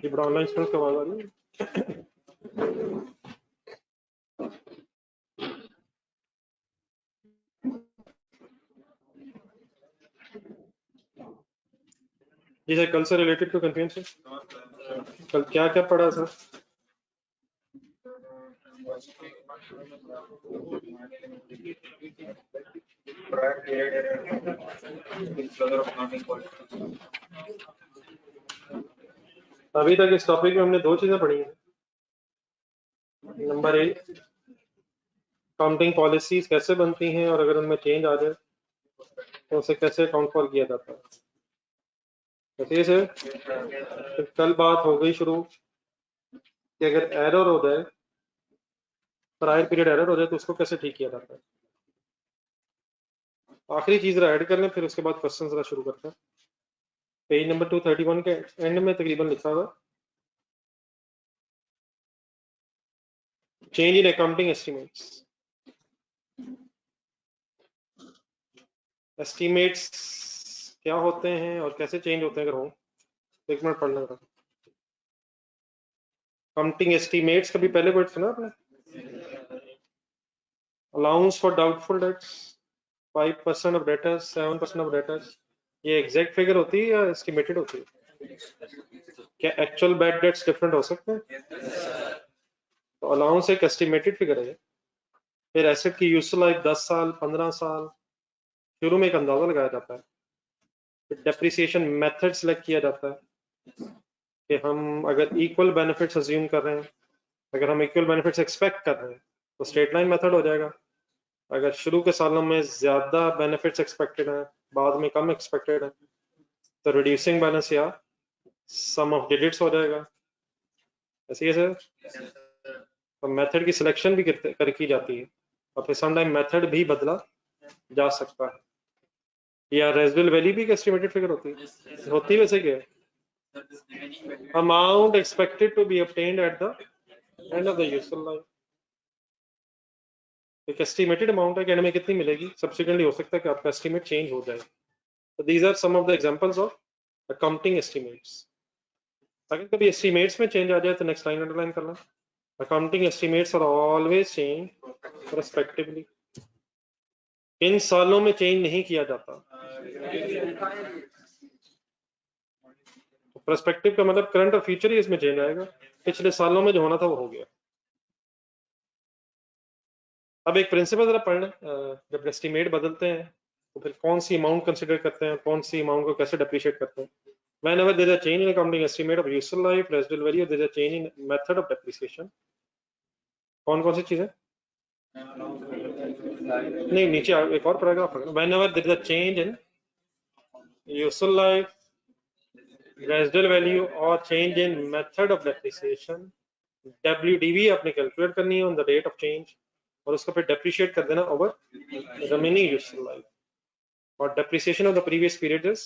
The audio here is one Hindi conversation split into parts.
ये बड़ा ऑनलाइन स्टूडेंट कब आ रही है? जी सर, कल से रिलेटेड टू कन्फ्यूज है, कल क्या क्या पढ़ा सर? अभी तक इस टॉपिक में हमने दो चीजें पढ़ी हैं। नंबर एक, काउंटिंग पॉलिसीज कैसे बनती हैं और अगर उनमें चेंज आ जाए तो उसे कैसे अकाउंट फॉर किया जाता है। ऐसे सर, तो कल बात हो गई शुरू कि अगर एरर हो जाए, प्रायर पीरियड एरर हो जाए तो उसको कैसे ठीक किया जाता है। आखिरी चीज जरा ऐड कर लें, फिर उसके बाद क्वेश्चन जरा शुरू करते हैं। पेज नंबर 231 के एंड में तकरीबन लिखा हुआ change in accounting estimates. Estimates क्या होते हैं और कैसे चेंज होते हैं अगर हो, एक मिनट पढ़ लेंगे। काउंटिंग एस्टिमेट्स कभी पहले वर्ड सुना आपने? Allowance for doubtful debts, 5% of debtors, 7% of debtors, ये एग्जैक्ट फिगर होती है या एस्टिमेटेड होती है? क्या एक्चुअल बैड डेट्स डिफरेंट हो सकते हैं? तो अलाउंस एक एस्टिमेटेड फिगर है। फिर एसेट की यूजफुल लाइफ 10 साल, 15 साल, शुरू में एक अंदाजा लगाया जाता है। फिर डेप्रिसिएशन मेथड सिलेक्ट किया जाता है कि हम अगर इक्वल बेनिफिट्स अज्यूम कर रहे हैं, अगर हम इक्वल बेनिफिट्स एक्सपेक्ट कर रहे हैं तो स्ट्रेट लाइन मेथड हो जाएगा। अगर शुरू के सालों में ज्यादा बेनिफिट्स एक्सपेक्टेड है, बाद में कम एक्सपेक्टेड है, तो रिड्यूसिंग बैलेंस या सम ऑफ डिजिट्स हो जाएगा। ऐसे ही सर, तो मेथड की सिलेक्शन भी की जाती है और फिर सम टाइम मेथड भी बदला जा सकता है। या रेजिडुअल वैल्यू भी एक एस्टिमेटेड फिगर होती है, वैसे क्या है? Amount expected to be obtained at the end of the useful life. एक एस्टिमेटेड अमाउंट है, कहने में कितनी मिलेगी, सब्सिक्वेंटली हो सकता है कि आपका एस्टिमेट चेंज हो जाए। तो these are some of the examples of accounting estimates. अगर कभी एस्टिमेट्स में चेंज आ जाए तो नेक्स्ट लाइन अंडरलाइन करना। Accounting estimates are always change prospectively. इन सालों में चेंज नहीं किया जाता। प्रोस्पेक्टिव का मतलब करंट और फ्यूचर ही इसमें चेंज आएगा, पिछले सालों में जो होना था वो हो गया। अब एक प्रिंसिपल जरा पढ़ लें, जब एस्टिमेट बदलते हैं तो फिर कौन सी अमाउंट कंसिडर करते हैं, कौन सी अमाउंट को कैसे डेप्रिशिएट करते हैं। Whenever there is a change in accounting estimate of useful life, residual value, there is a change in method of depreciation. कौन कौन सी चीजें? नहीं, नीचे एक और पैराग्राफ है। Whenever there is a change in useful life, residual value or change in method of depreciation, WDV आपने कैलकुलेट करनी है on the date of change और उसको फिर depreciate कर देना over remaining useful life। और depreciation of the previous period is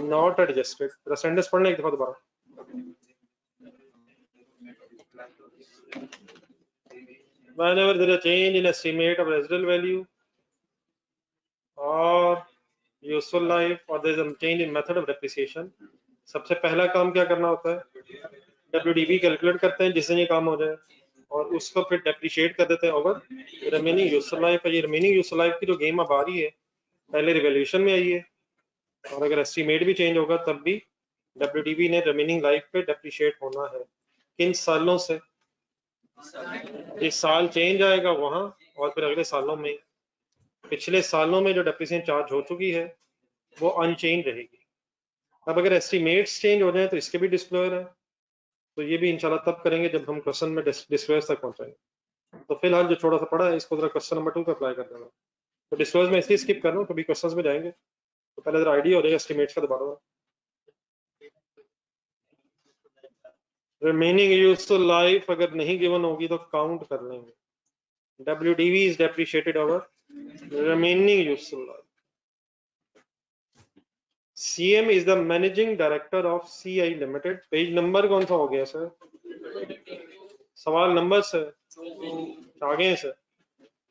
not adjusted। Sentence पढ़ने एक दफा दोबारा। Whenever there is a change in estimate of residual value or useful life or there is a change in method of depreciation, सबसे पहला काम क्या करना होता है? WDV कैलकुलेट करते हैं जिससे ये काम हो जाए और उसको फिर डेप्रिशिएट कर देते हैं ओवर रिमेनिंग यूजफुल लाइफ। ये रिमेनिंग यूजफुल लाइफ की जो गेम अब आ रही है, पहले रिवैल्यूएशन में आई है और अगर एस्टीमेट भी चेंज होगा तब भी WDV ने रिमेनिंग लाइफ पे डेप्रिशिएट होना है। किन सालों से? इस साल चेंज आएगा वहां और फिर अगले सालों में पिछले सालों में जो डेप्रिसिएशन चार्ज हो चुकी है वो अनचेंज रहेगी। अब अगर एस्टिमेट्स चेंज हो जाए तो इसके भी डिस्क्लोजर है, तो ये भी इंशाल्लाह तब करेंगे जब हम क्वेश्चन में डिस्क्लोजर तक पहुंचाएंगे। तो फिलहाल जो छोटा सा पढ़ा है इसको जरा क्वेश्चन नंबर 2 पे अप्लाई कर देना। तो डिस्क्लोजर में इसलिए स्किप कर रहा हूँ, कभी क्वेश्चंस में जाएंगे तो पहले जरा आइडिया हो जाएगा एस्टिमेट्स का। दोबारा रिमेनिंग यूजफुल लाइफ अगर नहीं गिवन होगी तो काउंट कर लेंगे। WDV is depreciated over remaining useful life. CM is the managing director of CI Limited। Page number कौन सा हो गया सर? सवाल नंबर सर आगे है sir.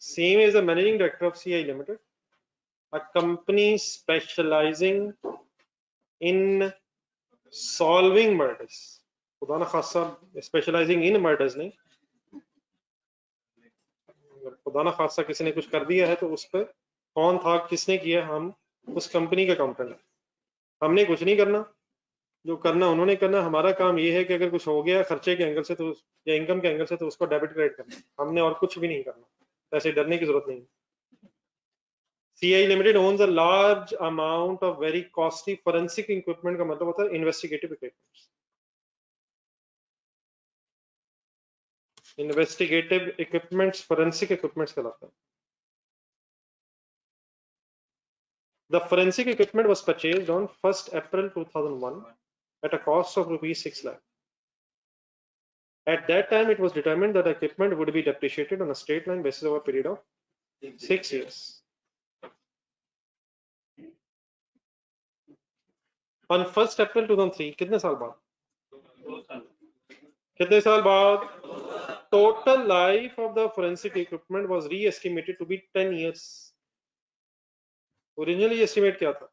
Same as the managing director of CI Limited, a company specializing in solving murders. खुदा ना खासा specializing in murders नहीं, खुदा ना खासा किसी ने कुछ कर दिया है तो उस पर कौन था, किसने किया, हम उस कंपनी के अकाउंटेंट हैं। हमने कुछ नहीं करना, जो करना उन्होंने करना। हमारा काम ये है कि अगर कुछ हो गया खर्चे के एंगल से तो या इनकम के एंगल से तो उसको डेबिट क्रेडिट करना, हमने और कुछ भी नहीं करना। ऐसे डरने की जरूरत नहीं। CI Limited owns a large amount of very costly forensic equipment का मतलब होता है investigative equipments. Investigative equipments forensic equipments कहलाता है। The forensic equipment was purchased on 1st April 2001 at a cost of rupees 6 lakh. At that time, it was determined that the equipment would be depreciated on a straight line basis over a period of 6 years. On 1st April 2003, कितने साल बाद? कितने साल बाद? Total life of the forensic equipment was re-estimated to be 10 years. Originally estimate क्या था?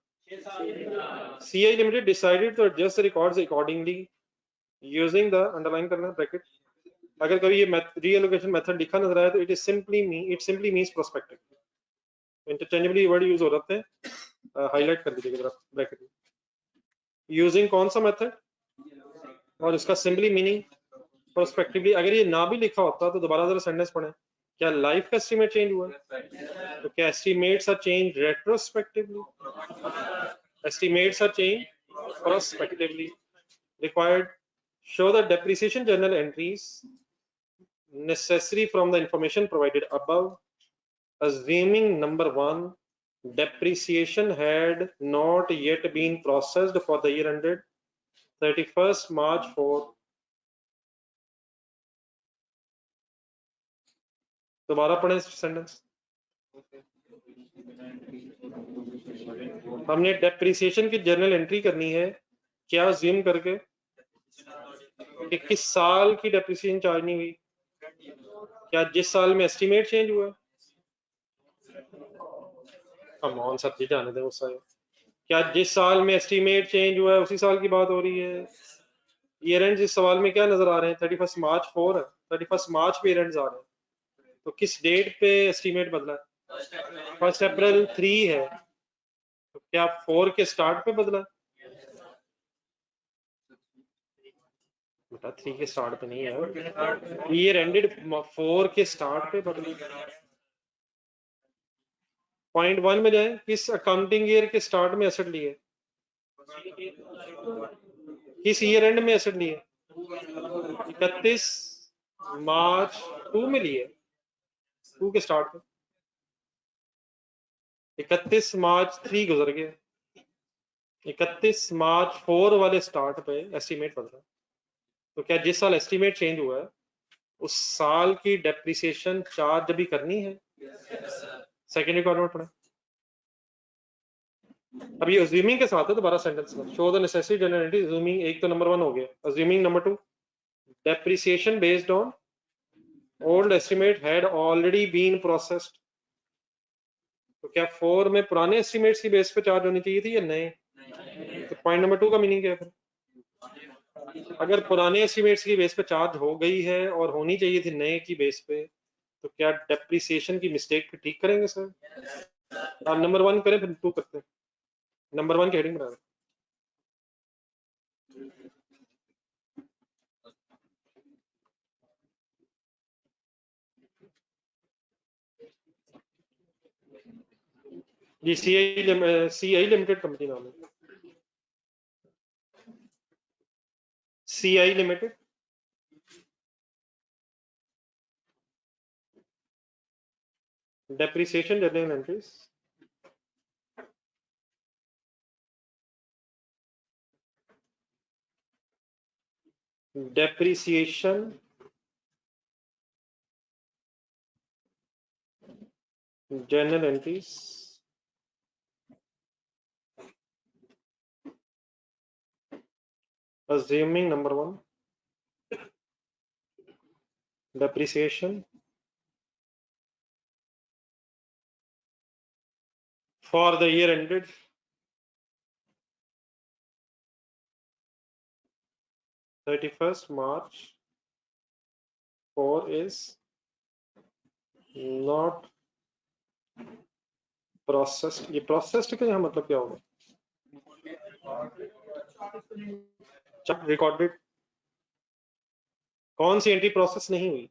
CI Limited decided to adjust the records accordingly using the underline करना bracket. अगर कभी ये reallocation method लिखा नजर आया तो it simply means prospective. Interchangeably word use हो जाते हैं, highlight कर दीजिएगा जरा bracket में। Using कौन सा method और इसका simply meaning prospectively। अगर ये ना भी लिखा होता तो दोबारा जरा सेंटेंस पढ़ें। क्या लाइफ का एस्टीमेट चेंज हुआ? तो क्या estimates are change retrospectively? Estimates are changed prospectively. Required show the depreciation journal entries necessary from the information provided above. Assuming number 1, depreciation had not yet been processed for the year ended 31st March 4. दोबारा पढ़ें सेंटेंस। हमने डेप्रिसिएशन की जर्नल एंट्री करनी है, क्या अज्यूम करके कि किस साल की डेप्रिसिएशन चार्ज नहीं हुई? क्या जिस साल में एस्टीमेट चेंज हुआ? कम ऑन सब्जी जाने दें उस साल। क्या जिस साल में एस्टीमेट चेंज हुआ है उसी साल की बात हो रही है? ईयर एंड इस सवाल में क्या नजर आ रहे हैं? 31 मार्च 4 है, 31 मार्च पे ईयर एंड्स आ रहे हैं, तो किस डेट पे एस्टीमेट बदला है? 1 अप्रैल 3 है, तो क्या 4 के स्टार्ट पे बदला? बेटा 3 के स्टार्ट पे नहीं है, ईयर एंडेड 4 के स्टार्ट पे बदला। पॉइंट 1 में जाए, किस अकाउंटिंग ईयर के स्टार्ट में एसेट लिए? किस ईयर एंड में एसेट लिए? 31 मार्च 2 में लिए, 2 के स्टार्ट पे। 31 मार्च 3 गुजर गया, 31 मार्च 4 वाले स्टार्ट पे एस्टीमेट बदला। तो क्या जिस साल एस्टीमेट चेंज हुआ है उस साल की डेप्रिसिएशन चार्ज भी करनी है? सेकेंड रिक्वायरमेंट पढ़े। अब ये अज्यूमिंग के साथ है, दोबारा सेंटेंस में show the necessary general assuming. एक तो नंबर 1 हो गया, assuming number 2, depreciation based on old estimate had already been processed. तो क्या 4 में पुराने एस्टीमेट्स की बेस पे चार्ज होनी चाहिए थी या नए? तो पॉइंट नंबर 2 का मीनिंग क्या है? अगर पुराने एस्टीमेट्स की बेस पे चार्ज हो गई है और होनी चाहिए थी नए की बेस पे, तो क्या डेप्रिसिएशन की मिस्टेक को ठीक करेंगे सर? आप नंबर 1 करें फिर 2 करते हैं। नंबर 1 की हेडिंग बना रहे हैं। जी CI लिमिटेड कंपनी नाम है, CI limited. Depreciation journal entries, depreciation journal entries assuming number 1, depreciation for the year ended 31st March 4 is not processed. ये processed का यहाँ मतलब क्या होगा? रिकॉर्डेड, कौन सी एंट्री प्रोसेस नहीं हुई?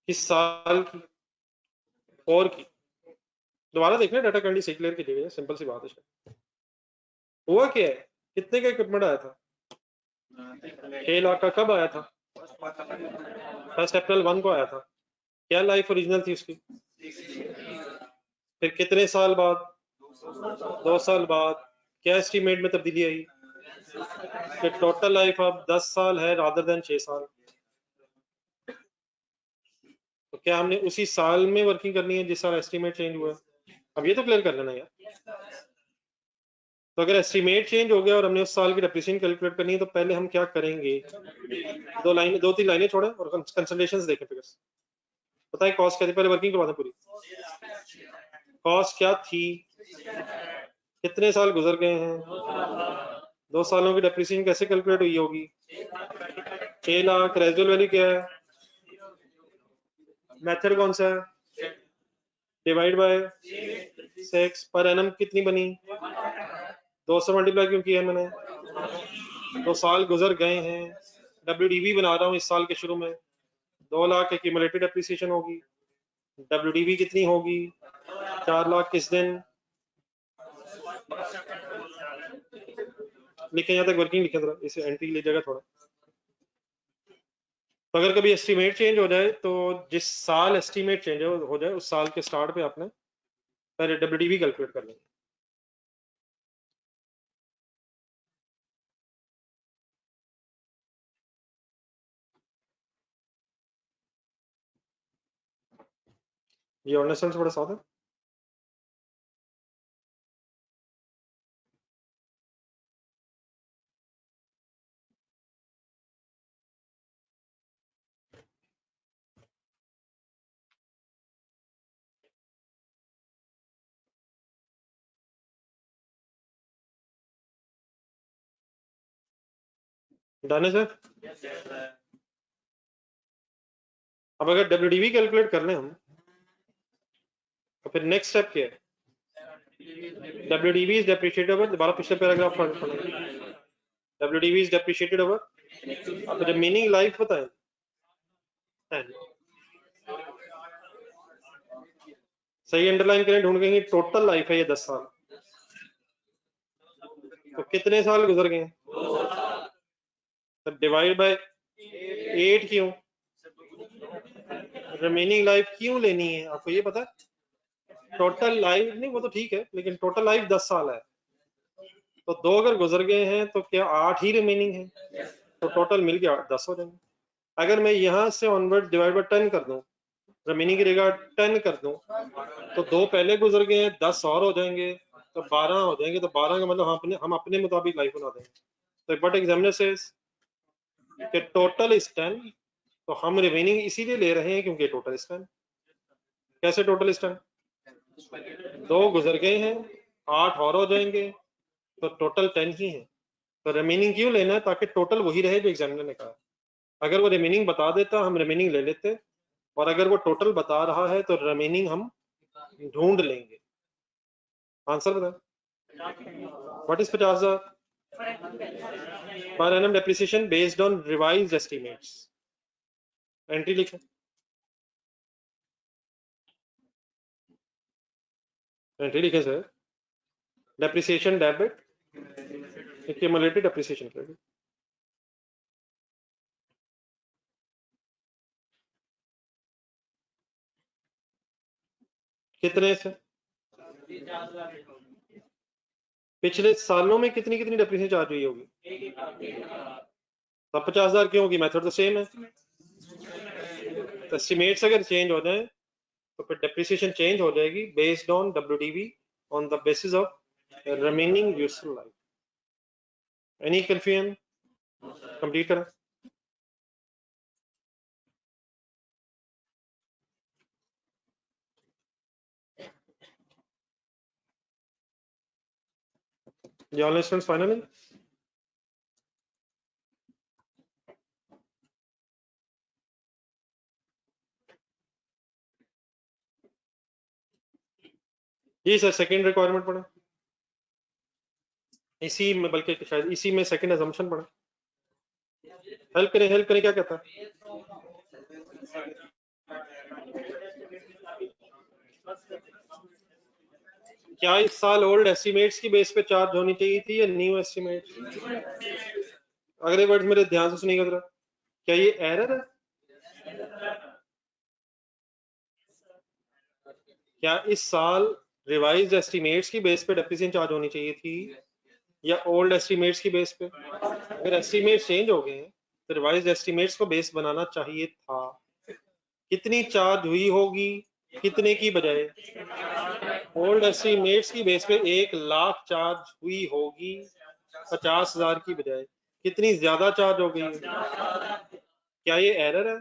किस साल की? 4 की। दोबारा देखना, डाटा कैंडी सी क्लियर की जगह, सिंपल सी बात है। हुआ क्या है? कितने का इक्विपमेंट आया था? 6 लाख का कब आया था? 1 अप्रैल 1 को आया था। क्या लाइफ ओरिजिनल थी उसकी? फिर कितने साल बाद? 2 साल बाद। क्या एस्टीमेट में तब्दीली आई? कि टोटल लाइफ अब 10 साल है रादर देन 6 साल। तो क्या हमने उसी साल में वर्किंग करनी है जिस साल एस्टीमेट चेंज हुआ? अब ये तो क्लियर कर लेना यार। तो अगर एस्टीमेट चेंज हो गया और हमने उस साल की डेप्रिसिएशन कैलकुलेट करनी है, तो पहले हम क्या करेंगे? 2-3 लाइनें छोड़ें और कंसल्टेशंस देखें। फिर पता है कॉस्ट क्या थी? पहले वर्किंग करवा दें पूरी। कॉस्ट क्या थी? कितने साल गुजर गए हैं? 2 सालों की डेप्रिसिएशन कैसे कैलकुलेट हुई होगी? 6 लाख। रेजिडुअल वैल्यू क्या है? मेथड कौन सा है? Divide by 6। पर एनम कितनी बनी? 2 से मल्टीप्लाई क्यों किया मैंने? 2 साल गुजर गए हैं। WDV बना रहा हूँ इस साल के शुरू में। 2 लाख एक्यूमुलेटेड एप्रिसिएशन होगी। WDV कितनी होगी? 4 लाख। किस दिन लिखे? यहाँ तक वर्किंग लिखे, थोड़ा इसे एंट्री ले जाएगा थोड़ा। तो अगर कभी एस्टीमेट चेंज हो जाए, तो जिस साल एस्टीमेट चेंज हो जाए उस साल के स्टार्ट पे आपने पहले WDV कैलकुलेट कर लेंगे। ये ऑर्डिनेशन से बड़ा साथ है। डन है सर। अब अगर WDV कैलकुलेट कर लें हम, तो फिर नेक्स्ट स्टेप क्या है? WDV इज डेप्रिशिएटेड ओवर, दोबारा पिछले पैराग्राफ पढ़ना। WDV इज डेप्रिशिएटेड ओवर, अब रिमेनिंग लाइफ बताएं। 10। सही अंडरलाइन करें, ढूंढेंगे टोटल लाइफ है ये 10 साल। तो कितने साल गुजर गए? तो डिवाइड बाय 8 क्यों? रिमेनिंग लाइफ क्यों लेनी है? आपको ये पता है? टोटल लाइफ नहीं, वो तो ठीक है, लेकिन टोटल लाइफ 10 साल है। तो 2 अगर गुजर गए हैं तो क्या 8 ही रिमेनिंग है? तो टोटल मिल के 10 हो जाएंगे। अगर मैं यहाँ से ऑनवर्ड डिवाइड बाय 10 कर दूं, रिमेनिंग की जगह 10 कर दूं, तो 2 पहले गुजर गए हैं, 10 और हो जाएंगे, तो 12 हो जाएंगे। तो 12 का मतलब हम अपने मुताबिक लाइफ बना देंगे। तो बट एग्जामिनर सेज कि टोटल इज 10, तो हम रिमेनिंग इसीलिए ले रहे हैं क्योंकि टोटल इज 10। कैसे टोटल इज 10? 2 गुजर गए हैं, 8 और हो जाएंगे, तो टोटल 10 ही है। तो रिमेनिंग क्यों लेना है? ताकि टोटल वही रहे जो एग्जामिनर ने कहा। अगर वो रिमेनिंग बता देता, हम रिमेनिंग ले लेते, और अगर वो टोटल बता रहा है तो रिमेनिंग हम ढूंढ लेंगे। आंसर बता। What is 50,000? Per annum depreciation based on revised estimates. Entry लिखें। एंट्री लिखें sir. Depreciation debit, accumulated depreciation credit. कितने से? पिछले सालों में कितनी कितनी डेप्रिसिएशन चार्ज हुई होगी? तब 50,000 क्यों होगी? मेथड तो सेम है। एस्टिमेट्स अगर चेंज हो जाए तो फिर डेप्रिसिएशन चेंज हो जाएगी based on WDV on the basis of remaining useful life. Any confusion? Complete करें। The online students finally. जी सर, सेकंड रिक्वायरमेंट पढ़ा इसी में, बल्कि शायद इसी में सेकंड अजम्पशन पढ़ा। हेल्प करें क्या कहता है? क्या इस साल ओल्ड एस्टिमेट्स की बेस पे चार्ज होनी चाहिए थी या न्यू एस्टिमेट? अगले वर्ड मेरे ध्यान से सुनिएगा जरा। क्या ये एरर है? क्या इस साल रिवाइज्ड एस्टिमेट्स की बेस पे डेप्रिसिएशन चार्ज होनी चाहिए थी या ओल्ड एस्टिमेट्स की बेस पे? अगर एस्टिमेट चेंज हो गए हैं तो रिवाइज्ड एस्टिमेट्स को बेस बनाना चाहिए था। कितनी चार्ज हुई होगी कितने की बजाय? ओल्ड एस्टिमेट्स की बेस पे 1,00,000 चार्ज हुई होगी 50,000 की बजाय। कितनी ज्यादा चार्ज हो गई? क्या ये एरर है?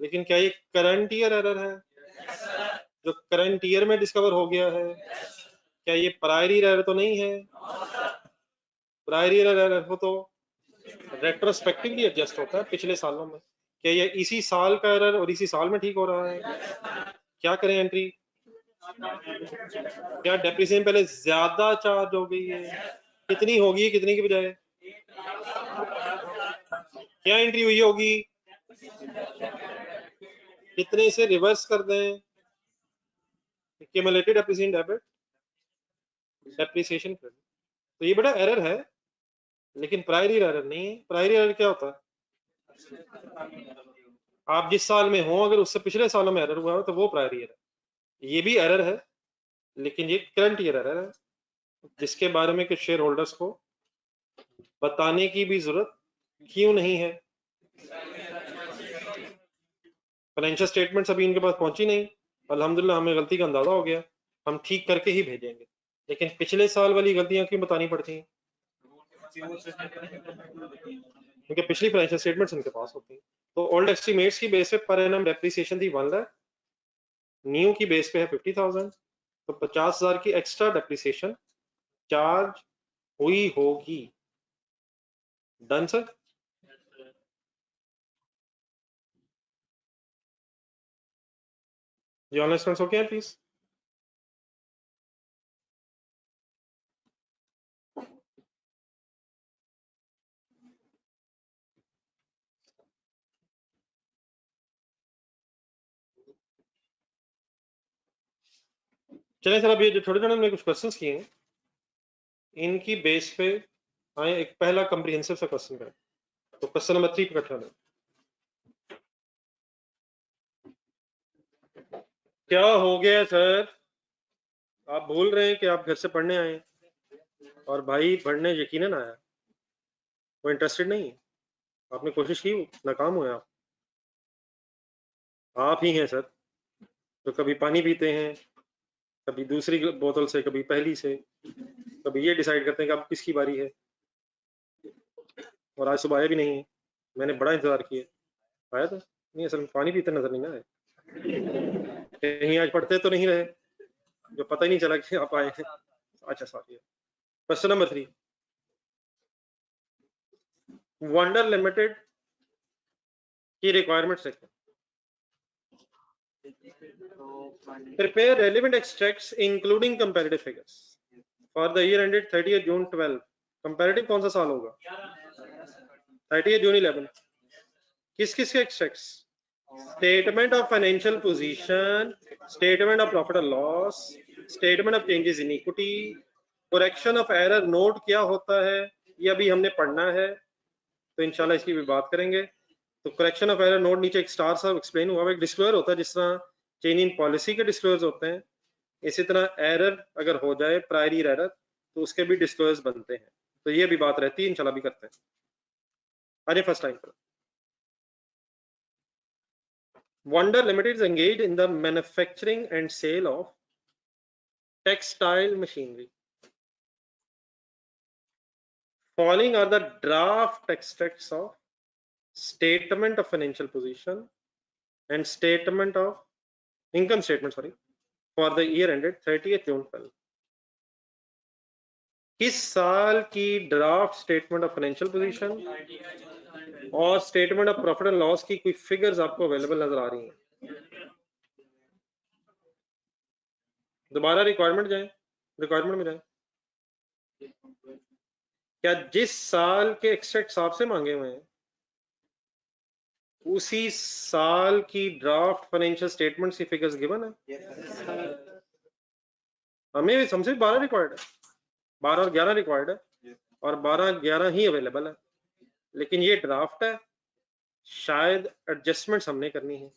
लेकिन क्या ये करंट ईयर एरर है जो करंट ईयर में डिस्कवर हो गया है? क्या ये प्रायर ईयर एरर तो नहीं है? प्रायर ईयर एरर हो तो रेट्रोस्पेक्टिवली एडजस्ट होता है पिछले सालों में। क्या ये इसी साल का एरर और इसी साल में ठीक हो रहा है? क्या करें एंट्री? क्या डेप्रिसिएशन पहले ज्यादा चार्ज हो गई है? कितनी होगी कितनी की बजाय? क्या एंट्री हुई होगी? कितने से रिवर्स कर दें? Cumulated depreciation debit, depreciation credit. तो ये बड़ा एरर है, लेकिन प्रायर ईयर एरर नहीं है। प्रायर ईयर एरर क्या होता है? आप जिस साल में हो अगर उससे पिछले सालों में एरर हुआ हो तो वो प्रायर ईयर है। ये भी एरर है, लेकिन ये करंट ईयर एरर है, जिसके बारे में कुछ शेयर होल्डर्स को बताने की भी जरूरत क्यों नहीं है। फाइनेंशियल स्टेटमेंट्स अभी इनके पास पहुंची नहीं। अल्हम्दुलिल्लाह हमें गलती का अंदाजा हो गया, हम ठीक करके ही भेजेंगे। लेकिन पिछले साल वाली गलतियां क्यों बतानी पड़ती हैं? क्योंकि पिछली फाइनेंशियल स्टेटमेंट्स इनके पास होती हैं। तो ओल्ड एस्टिमेट्स की बेस पे पर एनम डेप्रिसिएशन थी 1 लाख, न्यू की बेस पे है 50,000, तो 50,000 की एक्स्ट्रा डेप्रिसिएशन चार्ज हुई होगी। Done sir? जी ऑनलाइन स्टूडेंट्स ओके हैं प्लीज? चलें सर, अब ये जो छोटे छोटे हमने कुछ क्वेश्चंस किए हैं इनकी बेस पे आए एक पहला कम्प्रीहेंसिव सा क्वेश्चन करें। तो क्वेश्चन नंबर 3 पे इकट्ठा लें। क्या हो गया सर? आप भूल रहे हैं कि आप घर से पढ़ने आए और भाई पढ़ने यकीनन आया, वो इंटरेस्टेड नहीं है। आपने कोशिश की, नाकाम हुए आप ही हैं सर। तो कभी पानी पीते हैं, कभी दूसरी बोतल से, कभी पहली से, कभी ये डिसाइड करते हैं कि अब किसकी बारी है। और आज सुबह आया भी नहीं है, मैंने बड़ा इंतजार किया। आया था नहीं, असल में पानी पीते नजर नहीं ना आए। कहीं आज पढ़ते तो नहीं रहे जो पता ही नहीं चला कि आप आए हैं। अच्छा sorry. Question number 3, wonder limited की रिक्वायरमेंट्स देखें। Prepare relevant extracts including comparative figures for the year ended 30th June 12। Comparative कौन सा साल होगा? 30th June 11। किस किस के extracts? Statement of financial position, statement of profit और loss, statement of changes in equity, correction of error note क्या होता है ये अभी हमने पढ़ना है, तो इंशाल्लाह इसकी भी बात करेंगे। तो करेक्शन ऑफ एरर नोट नीचे एक स्टार सा एक्सप्लेन हुआ है, एक डिस्क्लोजर होता है जिस तरह चेंज इन पॉलिसी के डिस्क्लोजर होते हैं, इसी तरह एरर अगर हो जाए प्रायर ईयर एरर तो उसके भी डिस्क्लोजर्स बनते हैं। तो ये भी बात रहती है, इंशाल्लाह भी करते हैं। अरे फर्स्ट टाइम पर Wonder Limited is engaged in the manufacturing and sale of textile machinery. Following are the draft extracts of statement of financial position and statement of income statement, sorry, for the year ended 30th June 12। किस साल की draft statement of financial position और statement of profit and loss की कोई फिगर्स आपको अवेलेबल नजर आ रही हैं? दोबारा रिक्वायरमेंट में जाए। क्या जिस साल के एक्सट्रैक्ट आपसे मांगे हुए हैं उसी साल की ड्राफ्ट फाइनेंशियल स्टेटमेंट की फिगर्स गिवन है? हमें हमसे 12 रिक्वायर्ड है, 12 और 11 रिक्वायर्ड है और 12-11 ही अवेलेबल है, लेकिन ये ड्राफ्ट है, शायद एडजस्टमेंट्स हमने करनी है।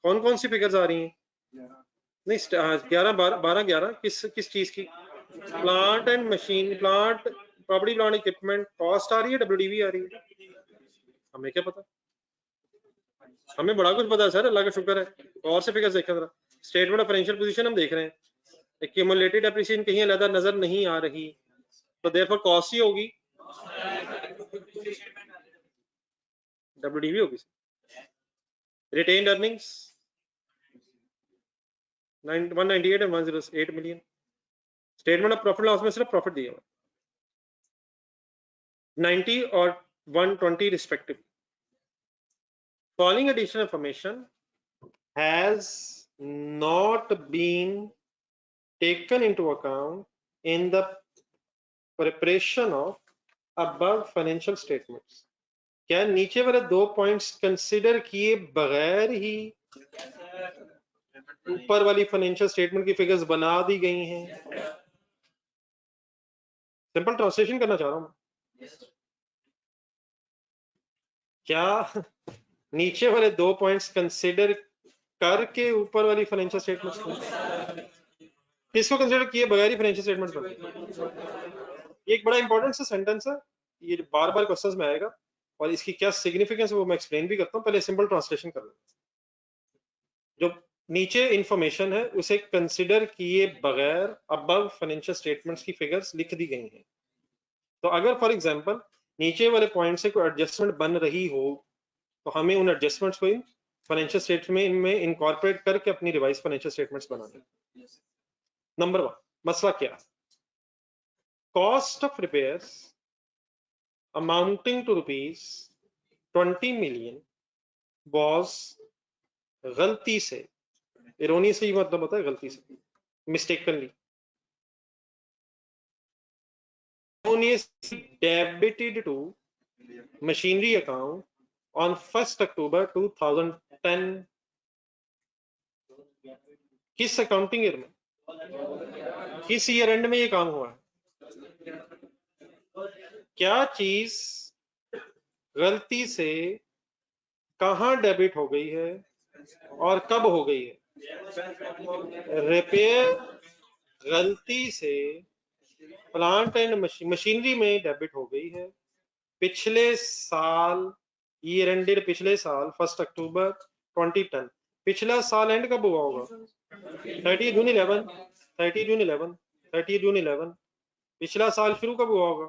कौन कौन सी फिगर्स आ रही हैं? नहीं 11 किस चीज की? Plant and machine, plant property plant equipment cost आ रही है, डब्ल्यूडीवी आ रही है? हमें क्या पता, हमें बड़ा कुछ पता है सर, अल्लाह का शुक्र है। और से फिगर्स देखें जरा। स्टेटमेंट ऑफ फाइनेंशियल पोजीशन हम देख रहे हैं, एक्यूमुलेटेड डेप्रिसिएशन कहीं अलग नजर नहीं आ रही, तो देयरफॉर कॉस्ट ही होगी, डब्ल्यूडीवी होगी। Retained earnings 198 and 108 million. Statement of profit loss में सिर्फ प्रॉफिट दिया हुआ 90 और 120 respective. Following additional information has not been taken into account in the preparation of above financial statements. क्या नीचे वाले 2 पॉइंट्स कंसिडर किए बगैर ही ऊपर वाली फाइनेंशियल स्टेटमेंट की फिगर्स बना दी गई हैं? सिंपल ट्रांसलेशन करना चाह रहा हूं। क्या नीचे वाले 2 पॉइंट्स कंसिडर करके ऊपर वाली फाइनेंशियल स्टेटमेंट्स किसको कंसिडर किए बगैर ही फाइनेंशियल स्टेटमेंट्स बनती? ये एक बड़ा इंपॉर्टेंट सा सेंटेंस है, ये बार बार क्वेश्चंस में आएगा और इसकी क्या सिग्निफिकेंस है वो मैं एक्सप्लेन भी करता हूं। पहले सिंपल ट्रांसलेशन कर लेते हैं। जो नीचे इंफॉर्मेशन है उसे कंसिडर किए बगैर अबव फाइनेंशियल स्टेटमेंट्स की फिगर्स लिख दी गई हैं। तो अगर फॉर एग्जांपल नीचे वाले पॉइंट से कोई एडजस्टमेंट बन रही हो तो हमें उन एडजस्टमेंट्स को इन फाइनेंशियल स्टेटमेंट में इनकॉर्पोरेट करके अपनी रिवाइज फाइनेंशियल स्टेटमेंट्स बनानी। नंबर 1 मसला क्या है? Cost of repairs amounting to rupees 20 million was गलती से, इरोनियसली मतलब होता है गलती से, mistakenly, erroneously debited to machinery account on 1st October 2010। किस अकाउंटिंग ईयर में, किस ईयर एंड में ये काम हुआ है? क्या चीज गलती से कहां डेबिट हो गई है और कब हो गई है? रिपेयर गलती से प्लांट एंड मशीनरी में डेबिट हो गई है पिछले साल, ईयर एंडेड पिछले साल 1 अक्टूबर 2010। पिछला साल एंड कब हुआ होगा? 30 जून 11, 30 जून 11, 30 जून 11। पिछला साल शुरू कब हुआ होगा?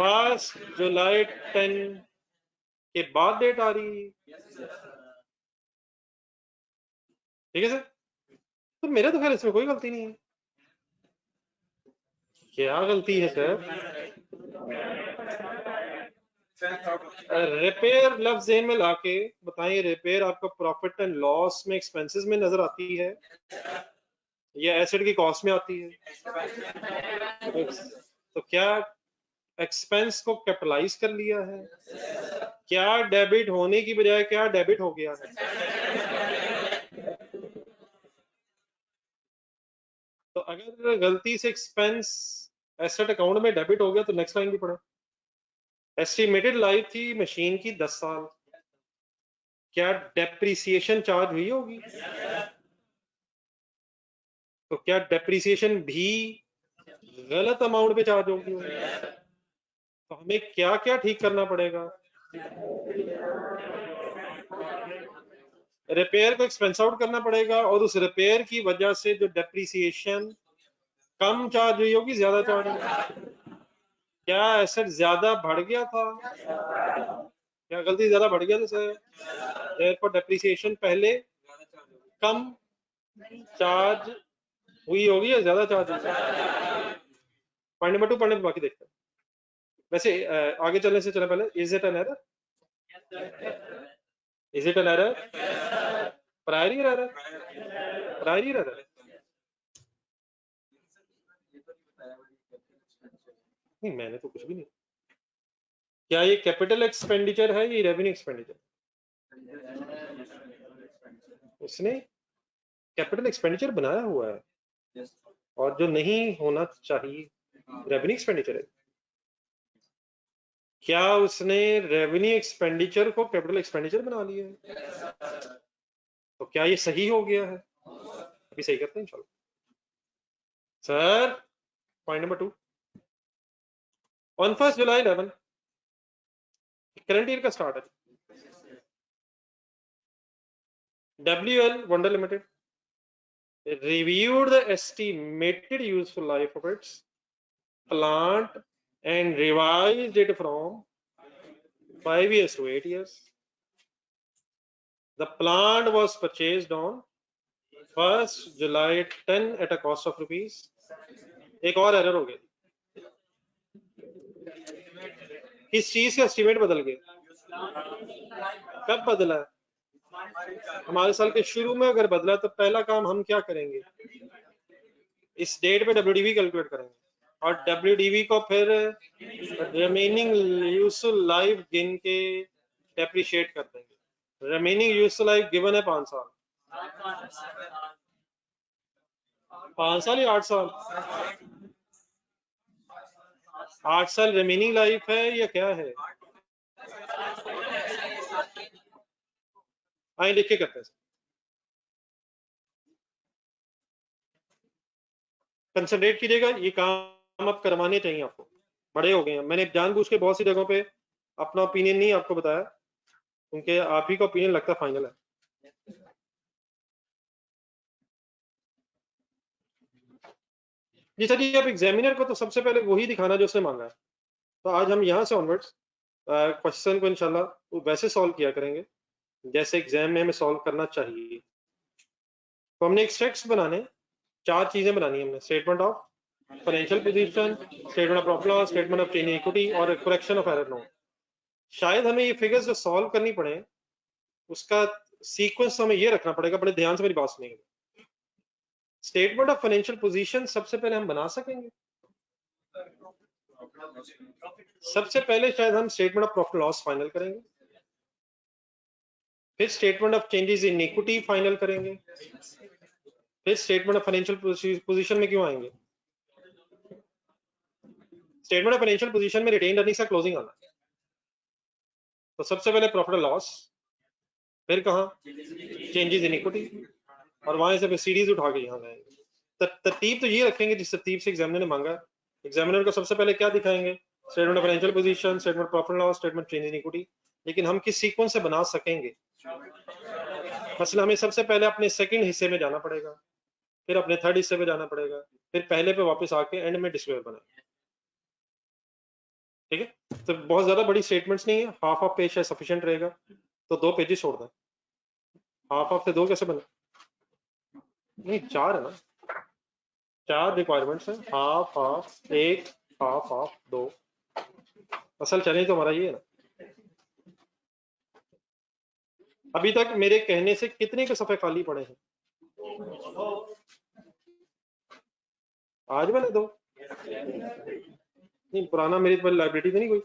1 जुलाई 10 के बाद डेट आ रही है। ठीक है सर, तो मेरा तो खैर इसमें कोई गलती नहीं है। क्या गलती है सर? रिपेयर लफ्ज ज़हन में लाके बताइए, रिपेयर आपको प्रॉफिट एंड लॉस में एक्सपेंसेस में नजर आती है या एसेट की कॉस्ट में आती है? तो क्या एक्सपेंस को कैपिटलाइज कर लिया है? क्या डेबिट होने की बजाय क्या डेबिट हो गया है? तो अगर गलती से एक्सपेंस एसेट अकाउंट में डेबिट हो गया तो नेक्स्ट लाइन भी पढ़ो। एस्टिमेटेड लाइफ थी मशीन की 10 साल, क्या डेप्रिसिएशन चार्ज हुई होगी? तो क्या डेप्रिसिएशन भी गलत अमाउंट पे चार्ज होगी? तो हमें क्या क्या ठीक करना पड़ेगा? रिपेयर को एक्सपेंस आउट करना पड़ेगा और उस रिपेयर की वजह से जो डेप्रिसिएशन कम चार्ज हुई होगी ज्यादा चार्ज होगी? क्या एसेट ज्यादा बढ़ गया था? क्या गलती ज्यादा बढ़ गया था सर? देयरफॉर डेप्रिसिएशन पहले कम चार्ज हुई होगी या ज्यादा चार्ज हुई? पॉइंट नंबर 2 पढ़ने पे बाकी देखते हैं। वैसे आगे चलने से चले पहले, is it an error? Is it an error? Priori error? Priori error? नहीं, मैंने तो कुछ भी नहीं। क्या ये कैपिटल एक्सपेंडिचर है, ये रेवेन्यू एक्सपेंडिचर? उसने कैपिटल एक्सपेंडिचर बनाया हुआ है, और जो नहीं होना चाहिए रेवेन्यू एक्सपेंडिचर है। क्या उसने रेवेन्यू एक्सपेंडिचर को कैपिटल एक्सपेंडिचर बना लिया है? तो क्या ये सही हो गया है? अभी सही करते हैं चलो sir. Point number 2, on 1 July 11 current year का स्टार्ट है, WL wonder limited reviewed the estimated useful life of its plant and revised it from 5 years to 8 years. The plant was purchased on 1st July 10 at a cost of rupees. एक और एरर हो गया, किस चीज का एस्टिमेट बदल गया? कब बदला है? हमारे साल के शुरू में अगर बदला तो पहला काम हम क्या करेंगे, इस डेट पे WDV कैलकुलेट करेंगे, और WDV को फिर रिमेनिंग यूजफुल लाइफ गिन के डेप्रिशिएट कर देंगे। रिमेनिंग यूजफुल लाइफ गिवन है 5 साल, 5 साल या 8 साल? 8 साल रिमेनिंग लाइफ है या क्या है? आइए लिख के करते हैं। कंसंट्रेट कीजिएगा, ये काम आप करवाने चाहिए आपको, बड़े हो गए हैं। मैंने जानबूझ के बहुत सी जगहों पे अपना ओपिनियन नहीं आपको बताया, क्योंकि आप ही का ओपिनियन लगता फाइनल है। जी सर जी, आप एग्जामिनर को तो सबसे पहले वही दिखाना जो उसने मांगा है। तो आज हम यहाँ से ऑनवर्ड्स क्वेश्चन को इंशाल्लाह वैसे सॉल्व किया करेंगे जैसे एग्जाम में हमें सॉल्व करना चाहिए। तो हमने एक्सट्रैक्ट्स बनाने, 4 चीजें बनानी है हमने, statement of financial position, statement of profit loss, statement of change in equity और करेक्शन ऑफ एरर नोट। शायद हमें ये फिगर्स जो सॉल्व करनी पड़े उसका सीक्वेंस हमें ये रखना पड़ेगा, बड़े ध्यान से मेरी बात सुनिएगा। स्टेटमेंट ऑफ फाइनेंशियल पोजीशन सबसे पहले हम बना सकेंगे, सबसे पहले शायद हम statement of profit loss final करेंगे, फिर statement of changes in equity final करेंगे, फिर स्टेटमेंट ऑफ फाइनेंशियल पोजीशन में क्यों आएंगे, स्टेटमेंट ऑफ फाइनेंशियल पोजीशन में रिटेन अर्निंग्स का क्लोजिंग आना है। तो सबसे पहले प्रॉफिट और लॉस, फिर कहा चेंजेस इन इक्विटी, और वहां से फिर सीरीज उठा के यहाँ लाएंगे। तरतीब तो ये रखेंगे जिस तरतीब से एग्जामिनर ने मांगा। एग्जामिनर को सबसे पहले क्या दिखाएंगे, statement of financial position, statement profit loss, statement change in equity. लेकिन हम किस सीक्वेंस से बना सकेंगे, मसला हमें सबसे पहले अपने सेकंड हिस्से में जाना पड़ेगा, फिर अपने थर्ड हिस्से में जाना पड़ेगा, फिर पहले पे वापस आके एंड में डिस्क्लोजर बनाएंगे। ठीक है, तो बहुत ज्यादा बड़ी स्टेटमेंट्स नहीं है, हाफ ऑफ पेज है सफिशिएंट रहेगा, तो 2 पेजेस छोड़ दें। हाफ ऑफ से 2 कैसे बने? नहीं 4 है ना, 4 रिक्वायरमेंट्स है, हाफ हाफ, एक हाफ हाफ, 2। असल चैलेंज तो हमारा ये है ना। अभी तक मेरे कहने से कितने के सफे खाली पड़े हैं? आज मैंने 2। नहीं पुराना मेरी तो लाइब्रेरी में नहीं कोई,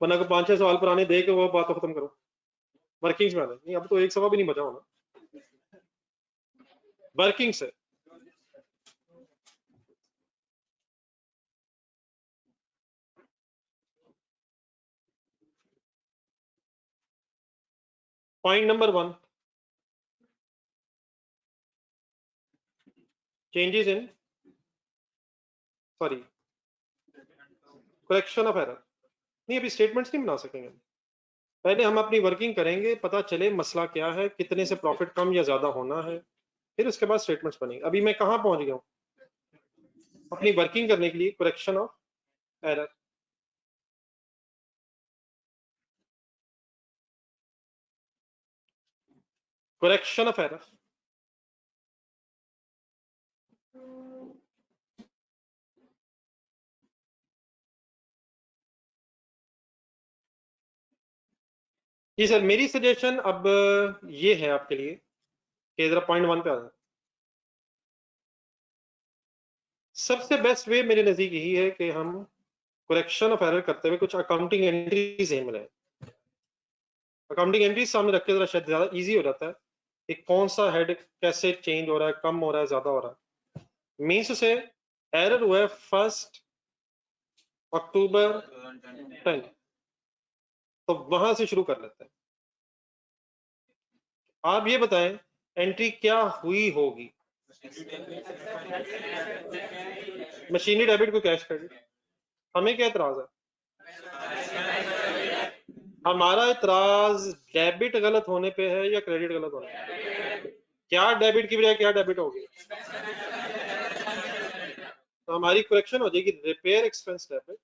वरना को 5-6 सवाल पुराने दे के वो बात तो खत्म करो। वर्किंग्स में नहीं, अब तो एक सवा भी नहीं बचा होना वर्किंग से। Point number 1, changes in sorry correction of error. नहीं अभी स्टेटमेंट्स नहीं बना सकेंगे, पहले हम अपनी वर्किंग करेंगे, पता चले मसला क्या है, कितने से प्रॉफिट कम या ज्यादा होना है, फिर उसके बाद स्टेटमेंट्स बनेंगे। अभी मैं कहाँ पहुंच गया हूँ, अपनी वर्किंग करने के लिए correction of error. Correction of error, जी सर, मेरी सजेशन अब ये है आपके लिए कि जरा पॉइंट 1 पे आ जाए। सबसे बेस्ट वे मेरे नजदीक यही है कि हम करेक्शन ऑफ एरर करते हुए कुछ अकाउंटिंग एंट्रीज हैं मिलाएं। अकाउंटिंग एंट्रीज सामने रख के जरा शायद ज्यादा इजी हो जाता है कि कौन सा हेड कैसे चेंज हो रहा है, कम हो रहा है, ज्यादा हो रहा है। मीन्स से एरर हुआ है 1 अक्टूबर 10, तो वहां से शुरू कर लेते हैं। आप ये बताएं एंट्री क्या हुई होगी? मशीनरी डेबिट को कैश क्रेडिट। हमें क्या एतराज है? हमारा एतराज डेबिट गलत होने पे है या क्रेडिट गलत होने पे? क्या डेबिट की बजाय क्या डेबिट होगी? तो हमारी करेक्शन हो जाएगी repair expense debit,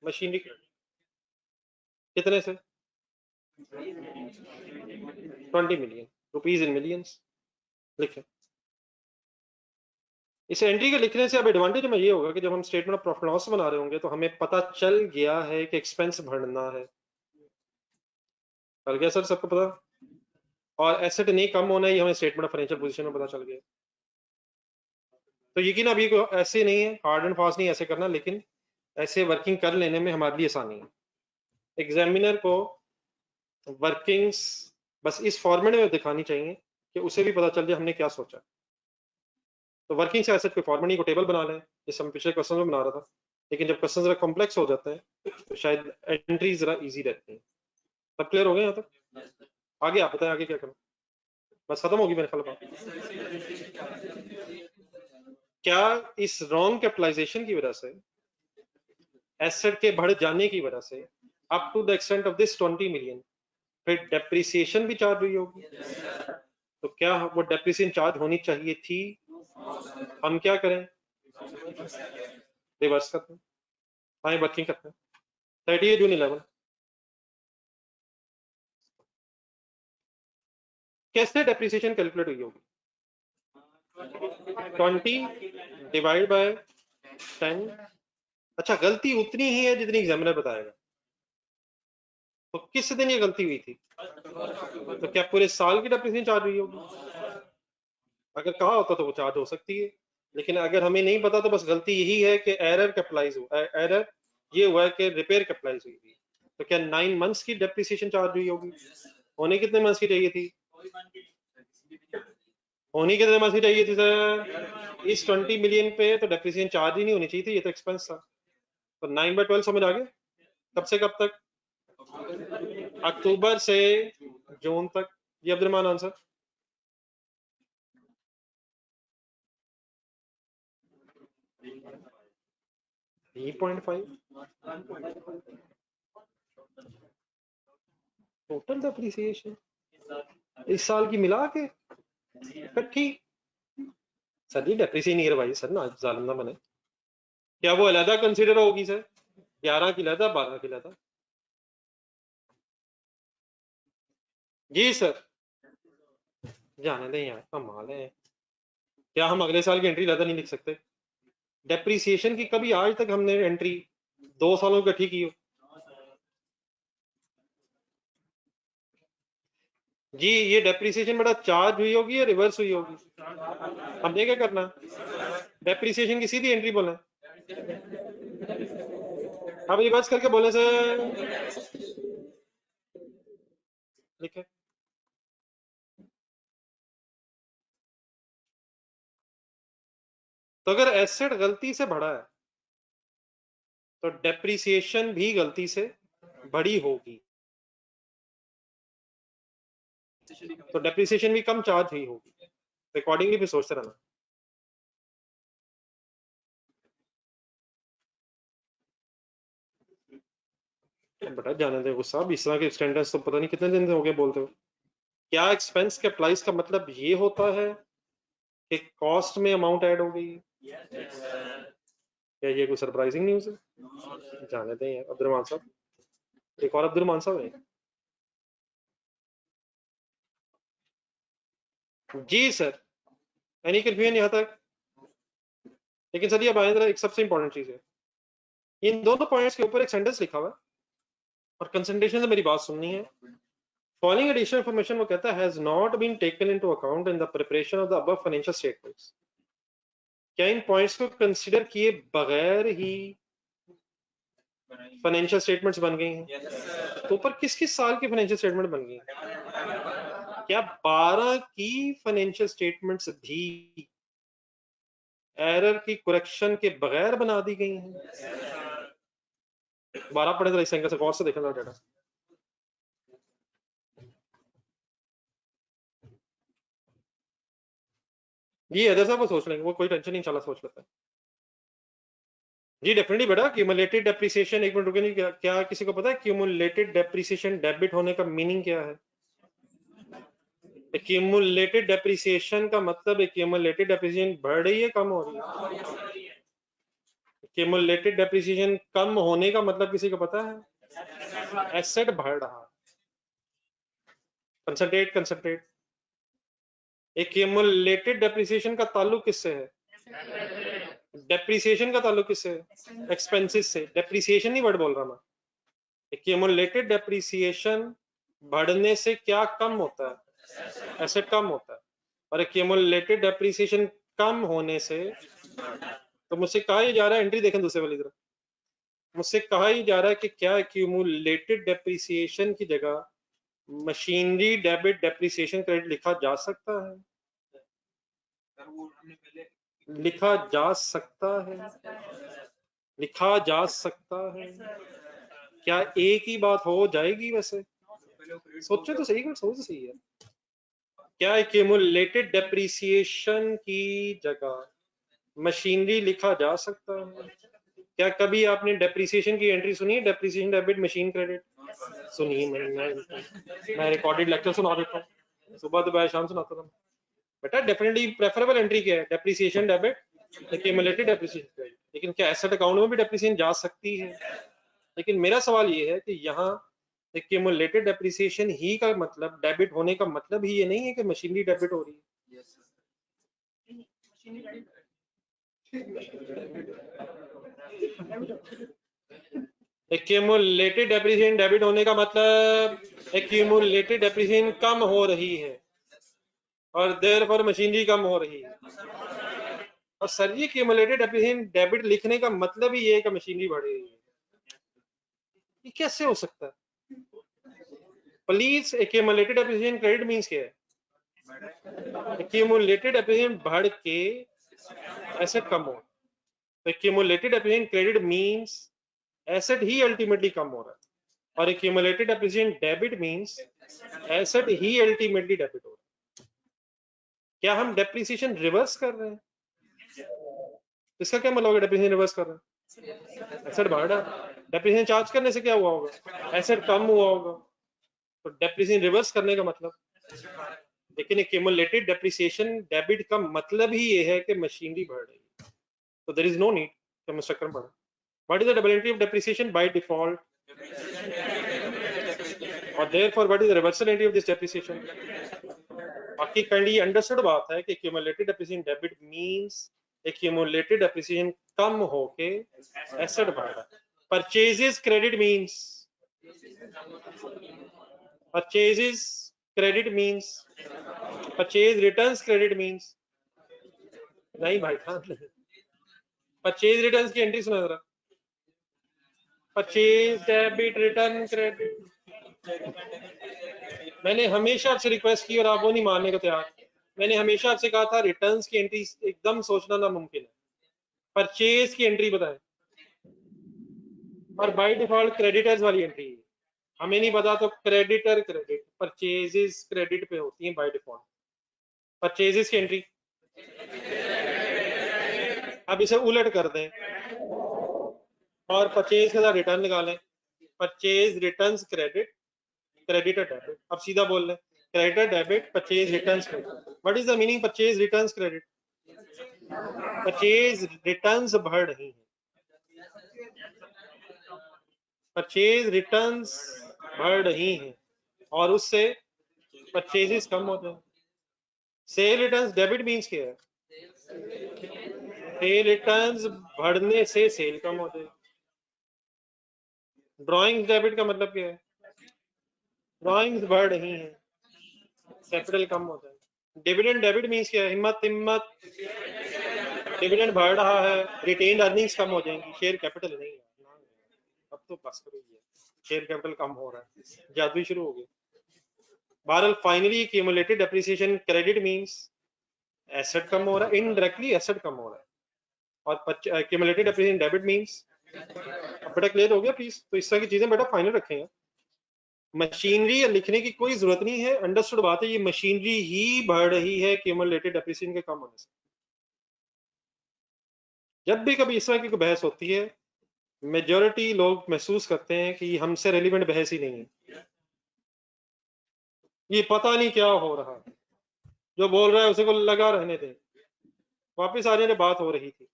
machinery credit. कितने से? 20 मिलियन रुपीज इन मिलियंस लिखें। इस एंट्री के लिखने से अब एडवांटेज में ये होगा कि जब हम स्टेटमेंट ऑफ प्रॉफिट लॉस बना रहे होंगे तो हमें पता चल गया है कि एक्सपेंस बढ़ना है। चल गया सर सबको पता? और एसेट नहीं कम होना है, ये हमें स्टेटमेंट ऑफ फाइनेंशियल पोजीशन में पता चल गया। तो यकीन अभी ऐसे नहीं है, हार्ड एंड फास्ट नहीं ऐसे करना, लेकिन ऐसे वर्किंग कर लेने में हमारे लिए आसानी है। एग्जामिनर को वर्किंग्स बस इस फॉर्मेट में दिखानी चाहिए कि उसे भी पता चल जाए हमने क्या सोचा। तो वर्किंग से एसेट कोई फॉर्मेट नहीं, को टेबल बना लें, जैसे हम पिछले क्वेश्चन में बना रहा था। लेकिन जब क्वेश्चन जरा कॉम्प्लेक्स हो जाते हैं तो शायद एंट्री जरा इजी रहती है। सब क्लियर हो गए यहाँ तक? आगे आप बताएं, आगे क्या करूं? बस खत्म होगी मेरे ख्याल बात। क्या इस रॉन्ग कैपिटलाइजेशन की वजह से, एसेट के बढ़ जाने की वजह से, up to the extent of this 20 million, फिर डेप्रिसिएशन भी चार्ज हुई होगी? तो क्या वो डेप्रिसिएशन चार्ज होनी चाहिए थी? हम क्या करें? रिवर्स करते हैं, हाँ वर्किंग करते हैं। 30 जून 11 कैसे डेप्रिसिएशन कैलकुलेट हुई होगी? 20 डिवाइड बाय 10। अच्छा, गलती उतनी ही है जितनी एग्जामिनर बताएगा। तो किस दिन ये गलती हुई थी? तो क्या पूरे साल की डेप्रिसिएशन चार्ज हुई होगी? अगर कहा होता तो वो चार्ज हो सकती है, लेकिन अगर हमें नहीं पता तो बस गलती यही है कि एरर कैपिटलाइज हुआ। एरर ये हुआ है कि रिपेयर कैपिटलाइज हुई थी। तो क्या 9 मंथ्स की डेप्रिसिएशन चार्ज हुई होगी? होने कितने मंथ्स की चाहिए थी? होनी कितने मंथ्स की चाहिए थी सर? इस 20 मिलियन पे तो डेप्रिसिएशन चार्ज ही नहीं होनी चाहिए थी, ये तो एक्सपेंस था। तो 9/12 समझ आ गया? कब से कब तक? अक्टूबर से जून तक। ये अब्दुलरहमान आंसर। टोटल डेप्रिसिएशन इस साल की मिला के इकट्ठी। सर जी डेप्रिसिएशन नहीं करवाई सर ना, जालिम ना बने। क्या वो अलहदा कंसिडर होगी सर? 11 की अलहदा, 12 की अलहदा? जी सर। जाने दें यार, कमाल है। क्या हम अगले साल की एंट्री अलहदा नहीं लिख सकते? डेप्रिसिएशन की कभी आज तक हमने एंट्री 2 सालों की इकट्ठी की हो? जी ये डेप्रिसिएशन बेटा चार्ज हुई होगी या रिवर्स हुई होगी? हमने क्या करना? डेप्रिसिएशन की सीधी एंट्री बोले, अब रिवर्स करके बोले से लिखे। तो अगर एसेट गलती से बढ़ा है तो डेप्रिसिएशन भी गलती से बड़ी होगी, तो डेप्रिसिएशन भी कम चार्ज हुई होगी। अकॉर्डिंगली भी सोचते रहना। बेटा जाने दे गुस्सा, इस तरह के स्टैंडर्ड्स तो पता नहीं कितने दिन से हो गए बोलते हो। क्या एक्सपेंस के प्राइस का मतलब ये होता है कि कॉस्ट में अमाउंट ऐड हो गई है? क्या ये कोई सरप्राइजिंग न्यूज है? जाने दें अब्दुलरहमान साहब, एक और अब्दुलरहमान साहब है। जी सर, एनी कंफ्यूजन यहाँ तक? लेकिन सर ये अब आए जरा, एक सबसे इंपॉर्टेंट चीज है, इन दोनों पॉइंट्स के ऊपर एक सेंटेंस लिखा हुआ है और कंसंट्रेशन से मेरी बात सुननी है। फॉलोइंग एडिशनल इंफॉर्मेशन वो कहता है has not been taken into account in the preparation of the above financial statements. क्या इन पॉइंट्स को कंसीडर किए बगैर ही फाइनेंशियल स्टेटमेंट्स बन गई हैं? तो ऊपर किस किस साल की फाइनेंशियल स्टेटमेंट बन गई? क्या 12 की फाइनेंशियल स्टेटमेंट्स भी एरर की करेक्शन के बगैर बना दी गई हैं? 12 पढ़े तो इस एंगल से गौर से देखना डाटा। जी अदर साहब वो सोच लेंगे, वो कोई टेंशन नहीं, इंशाल्लाह सोच लेता है। जी डेफिनेटली बेटा, क्यूमुलेटेड डेप्रिसिएशन, एक मिनट रुके नहीं, क्या किसी को पता है क्यूमुलेटेड डेप्रिसिएशन डेबिट होने का मीनिंग क्या है? एक्यूमुलेटेड डेप्रिसिएशन का मतलब एक्यूमुलेटेड डेप्रिसिएशन बढ़ रही है कम हो रही है? एक्यूमुलेटेड डेप्रिसिएशन कम होने का मतलब किसी को पता है? एसेट बढ़ रहा। कंसंट्रेट। एक्यूमुलेटेड डेप्रिसिएशन का ताल्लुक किससे है? डेप्रिसिएशन का ताल्लुक किससे है? एक्सपेंसेस से। डेप्रिसिएशन नहीं वर्ड बोल रहा मैं। एक्यूमुलेटेड डेप्रिसिएशन बढ़ने से क्या कम होता है? एसेट कम होता है। और एक्यूमुलेटेड डेप्रिसिएशन कम होने से, तो मुझसे कहा ही जा रहा है, एंट्री देखें दूसरे वाली तरफ, मुझसे कहा ही जा रहा है कि क्या एक्यूमुलेटेड डेप्रिसिएशन की जगह मशीनरी डेबिट डेप्रिसिएशन क्रेडिट लिखा जा सकता है? लिखा जा सकता है, लिखा जा सकता है। क्या एक ही बात हो जाएगी? वैसे सोचो तो सही, सोच तो सही है। क्या एक्यूमुलेटेड डेप्रिसिएशन की जगह मशीनरी लिखा जा सकता है? क्या कभी आपने डेप्रिसिएशन की एंट्री सुनी है? डेप्रिसिएशन डेबिट मशीन क्रेडिट सुनी? मैं रिकॉर्डेड लेक्चर सुना देता हूँ, सुबह दोपहर शाम सुनाता था बेटा। डेफिनेटली प्रेफरेबल एंट्री क्या है? Depreciation debit accumulated depreciation credit. लेकिन क्या एसेट अकाउंट में भी डेप्रिसिएशन जा सकती है? लेकिन मेरा सवाल ये है कि यहाँ एक्यूमुलेटेड डेप्रिसिएशन ही का मतलब, डेबिट होने का मतलब ही ये नहीं है कि मशीनरी डेबिट हो रही है। एक्यूमुलेटेड डेप्रिसिएशन डेबिट होने का मतलब एक्यूमुलेटेड डेप्रिसिएशन कम हो रही है और देयरफॉर मशीनरी कम हो रही है। और सर जी एक्यूमुलेटेड डेप्रिसिएशन डेबिट लिखने का मतलब ही ये है कि मशीनरी बढ़ रही है। ये कैसे हो सकता है? Please, accumulated depreciation credit means क्या है? एक्यूमुलेटेड डेप्रिसिएशन बढ़ के एसेट कम हो। Accumulated depreciation credit means asset ही अल्टीमेटली कम हो रहा है, और accumulated depreciation debit means asset ही अल्टीमेटली डेबिट हो रहा है। क्या हम डेप्रिसिएशन रिवर्स कर रहे हैं? इसका क्या मतलब होगा डेप्रिसिएशन रिवर्स कर रहे हैं? एसेट बढ़ रहा है, डेप्रिसिएशन चार्ज करने से क्या हुआ होगा? एसेट कम हुआ होगा। तो डेप्रिसिएशन रिवर्स करने का मतलब, लेकिन एक्यूमुलेटेड डेप्रिसिएशन डेबिट का मतलब ही ये है कि मशीनरी बढ़ रही है, तो देयर इज नो नीड कि हम स्ट्रक्चर बढ़े। What is the double entry of depreciation by default, और therefore what is the reversal entry of this depreciation? बाकी काइंडली अंडरस्टूड बात है कि accumulated depreciation debit means accumulated depreciation कम होके एसेट बढ़ रहा है। Purchases credit means, purchases credit means, purchase returns credit means, नहीं भाई खान, परचेज रिटर्न्स की एंट्री सुना जरा। Purchase debit return credit. मैंने हमेशा आपसे रिक्वेस्ट की और आप वो नहीं मानने को तैयार। मैंने हमेशा आपसे कहा था रिटर्न्स की एंट्री एकदम सोचना नामुमकिन है, परचेज की एंट्री बताएं। और बाय डिफॉल्ट क्रेडिटर्स वाली एंट्री है, हमें नहीं पता तो क्रेडिटर क्रेडिट, परचेजेस क्रेडिट पे होती है बाय डिफॉल्ट। परचेजेस की एंट्री, अब इसे उलट कर दें और परचेज के साथ रिटर्न निकालें। Purchase returns credit, creditor debit. अब सीधा बोल लें, creditor debit, purchase returns credit. What is the meaning purchase returns credit? Purchase returns बढ़ रही हैं, परचेज रिटर्न्स बढ़ रही हैं और उससे परचेजेस कम होते हैं। सेल रिटर्न्स डेबिट मींस क्या है? सेल रिटर्न्स बढ़ने से सेल कम होते हैं। ड्राइंग डेबिट का मतलब क्या है? ड्राइंग्स बढ़ रही हैं, कैपिटल कम हो जाए। डिविडेंड डेबिट मीन्स क्या है? हिम्मत हिम्मत, डिविडेंड बढ़ रहा है, रिटेन्ड अर्निंग्स कम हो जाएंगी, शेयर कैपिटल नहीं है। अब तो बस करो, ये शेयर कैपिटल कम हो रहा है, जादू शुरू हो गया। बहरहाल finally cumulated depreciation credit means asset कम हो रहा है, इनडायरेक्टली एसेट कम हो रहा है, और क्यूमुलेटेड डेप्रिसिएशन डेबिट मींस, अब बेटा क्लियर हो गया प्लीज? तो इस तरह की चीजें बेटा फाइनल रखेंगे। मशीनरी लिखने की कोई जरूरत नहीं है, अंडरस्टूड बात है, ये मशीनरी ही बढ़ रही है क्यूमुलेटेड डेप्रिसिएशन के कम होने से। जब भी कभी इस तरह की कोई बहस होती है, मेजॉरिटी लोग महसूस करते हैं कि हमसे रेलिवेंट बहस ही नहीं है, ये पता नहीं क्या हो रहा है, जो बोल रहा है उसे को लगा रहने दें, वापस आ जाने, बात हो रही थी।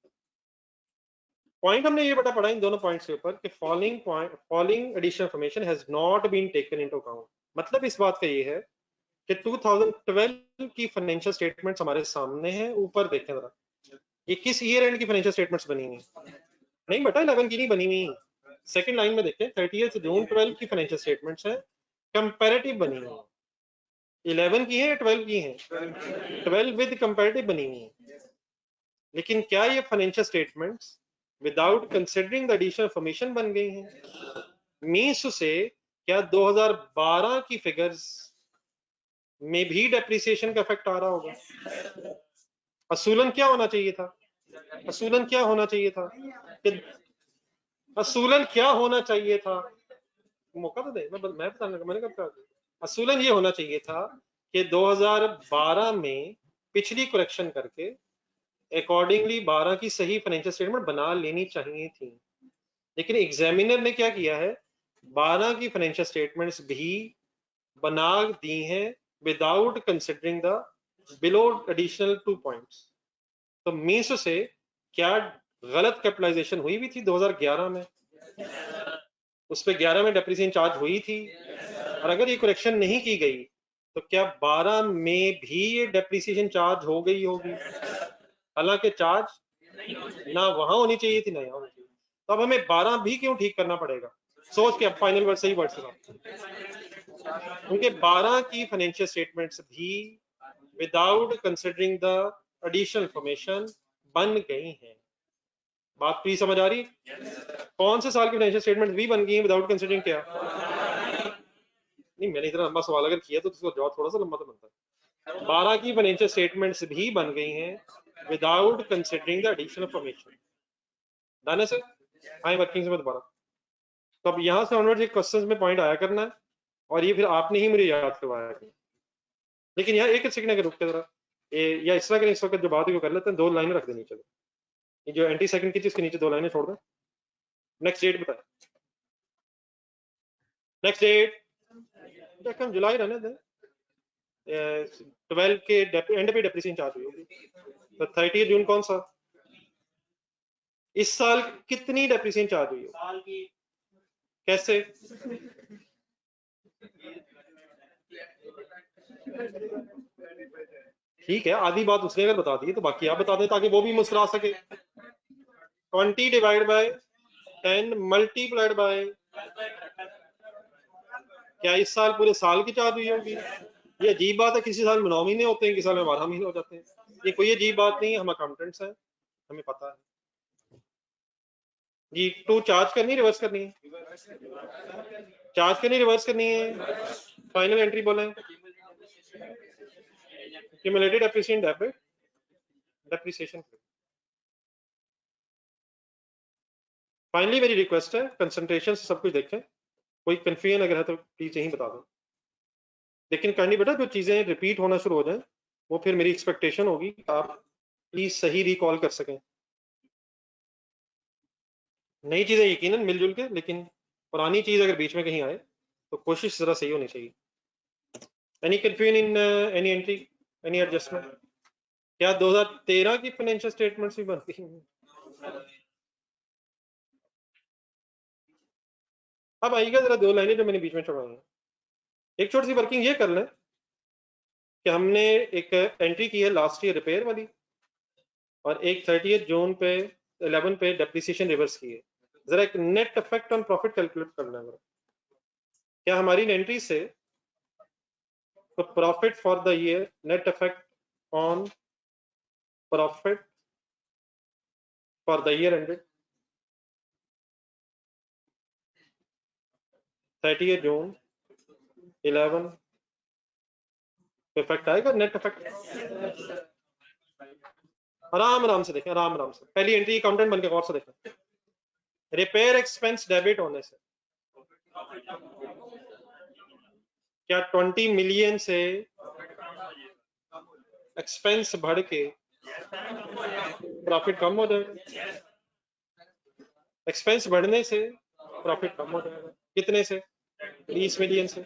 पॉइंट हमने ये बेटा पढ़ा इन दोनों पॉइंट्स के ऊपर कि following additional information has not been taken into account. मतलब इस बात का ये है कि 2012 की फाइनेंशियल स्टेटमेंट्स हमारे सामने हैं, ऊपर देखें जरा, ये किस ईयर एंड की फाइनेंशियल स्टेटमेंट्स बनी हुई? नहीं बेटा 11 की नहीं बनी हुई, सेकंड लाइन में देखें, 30 जून 12 की फाइनेंशियल स्टेटमेंट्स है, कंपैरेटिव बनी हुई है। 11 की है या 12 की है? 12 विद कंपैरेटिव बनी हुई है। लेकिन क्या ये financial statements without considering the additional information बन गई हैं? मीन्स से क्या 2012 की फिगर्स में भी डेप्रिसिएशन का इफेक्ट आ रहा होगा? असूलन क्या होना चाहिए था? असूलन क्या होना चाहिए था? असूलन क्या होना चाहिए था? मौका तो दे, मैं बताने लगा, मैंने कब कहा? असूलन ये होना चाहिए था कि 2012 में पिछली करेक्शन करके अकॉर्डिंगली 12 की सही फाइनेंशियल स्टेटमेंट बना लेनी चाहिए थी। लेकिन एग्जामिनर ने क्या किया है, 12 की फाइनेंशियल स्टेटमेंट्स भी बना दी हैं without considering the below additional 2 points. तो मीन्स से क्या गलत कैपिटलाइजेशन हुई भी थी 2011 में, उस पर 11 में डेप्रिसिएशन चार्ज हुई थी, और अगर ये करेक्शन नहीं की गई तो क्या 12 में भी ये डेप्रिसिएशन चार्ज हो गई होगी? हालांकि चार्ज ना वहां होनी चाहिए थी ना यहाँ होनी चाहिए। तो अब हमें 12 भी क्यों ठीक करना पड़ेगा? सोच के, अब फाइनल वर्ड सही वर्ड सुना, क्योंकि 12 की फाइनेंशियल स्टेटमेंट्स भी without considering the additional information बन गई हैं। बात प्लीज समझ आ रही? कौन से साल की फाइनेंशियल स्टेटमेंट भी बन गई हैं विदाउट कंसिडरिंग क्या? नहीं, मैंने इतना लंबा सवाल अगर किया तो उसका जवाब थोड़ा सा लंबा तो बनता है। 12 की फाइनेंशियल स्टेटमेंट्स भी बन गई हैं without considering the additional information. Done है सर? हाई वर्किंग में दोबारा। तो अब यहाँ से ऑनवर्ड क्वेश्चन में पॉइंट आया करना है, और ये फिर आपने ही मुझे याद करवाया करना। लेकिन यहाँ एक सेकंड अगर रुकते जरा, या इस तरह के इस वक्त जो बात है वो कर लेते हैं, 2 लाइनें रख देनी। चलो, ये जो एंटी सेकंड की चीज के नीचे 2 लाइनें छोड़ दें। नेक्स्ट डेट बताए, नेक्स्ट डेट हम जुलाई रहने दें, 12 के एंड पे डेप्रिसिएशन चार्ज हुई होगी, तो 30 जून कौन सा? इस साल कितनी डेप्रिसिएशन चार्ज हुई होगी? कैसे? ठीक है, आधी बात उसने अगर बता दी तो बाकी आप बता दें, ताकि वो भी मुस्कुरा सके। 20 डिवाइड बाय 10 मल्टीप्लाइड बाय, क्या इस साल पूरे साल की चार्ज हुई होगी? ये अजीब बात है, किसी साल में 9 महीने होते हैं, किसी साल में 12 महीने हो जाते हैं। ये कोई अजीब बात नहीं है, हम अकाउंटेंट्स हैं, हमें पता है जी। टू चार्ज करनी रिवर्स करनी है? चार्ज करनी रिवर्स करनी है? फाइनल एंट्री बोले, cumulated depreciation debit, depreciation. Finally मेरी रिक्वेस्ट है, कंसंट्रेशन से सब कुछ देखें, कोई कंफ्यूजन अगर है तो प्लीज यही बता दो। लेकिन करनी बेटा, जो चीजें रिपीट होना शुरू हो जाए वो फिर मेरी एक्सपेक्टेशन होगी आप प्लीज सही रिकॉल कर सकें। नई चीजें यकीनन मिलजुल के, लेकिन पुरानी चीज अगर बीच में कहीं आए तो कोशिश जरा सही होनी चाहिए। Any confusion in any entry, any adjustment? क्या 2013 की फाइनेंशियल स्टेटमेंट्स भी बनती हैं? अब आइएगा जरा 2 लाइनें जो मैंने बीच में छोड़ाई हैं। एक छोटी सी वर्किंग ये कर लें कि हमने एक एंट्री की है लास्ट ईयर रिपेयर वाली, और एक 30 जून पे 11 पे डेप्रिसिएशन रिवर्स की है। जरा एक net effect on profit calculate करना है। क्या हमारी एंट्री से तो profit for the year, net effect on profit for the year ended 30 June 11, effect आएगा नेट इफेक्ट। आराम से देखें, आराम से पहली एंट्री अकाउंटेंट बन के गौर से देखें। रिपेयर एक्सपेंस डेबिट होने से क्या 20 मिलियन से एक्सपेंस बढ़ के प्रॉफिट कम हो जाएगा? एक्सपेंस बढ़ने से प्रॉफिट कम हो जाएगा। कितने से? 20 मिलियन से।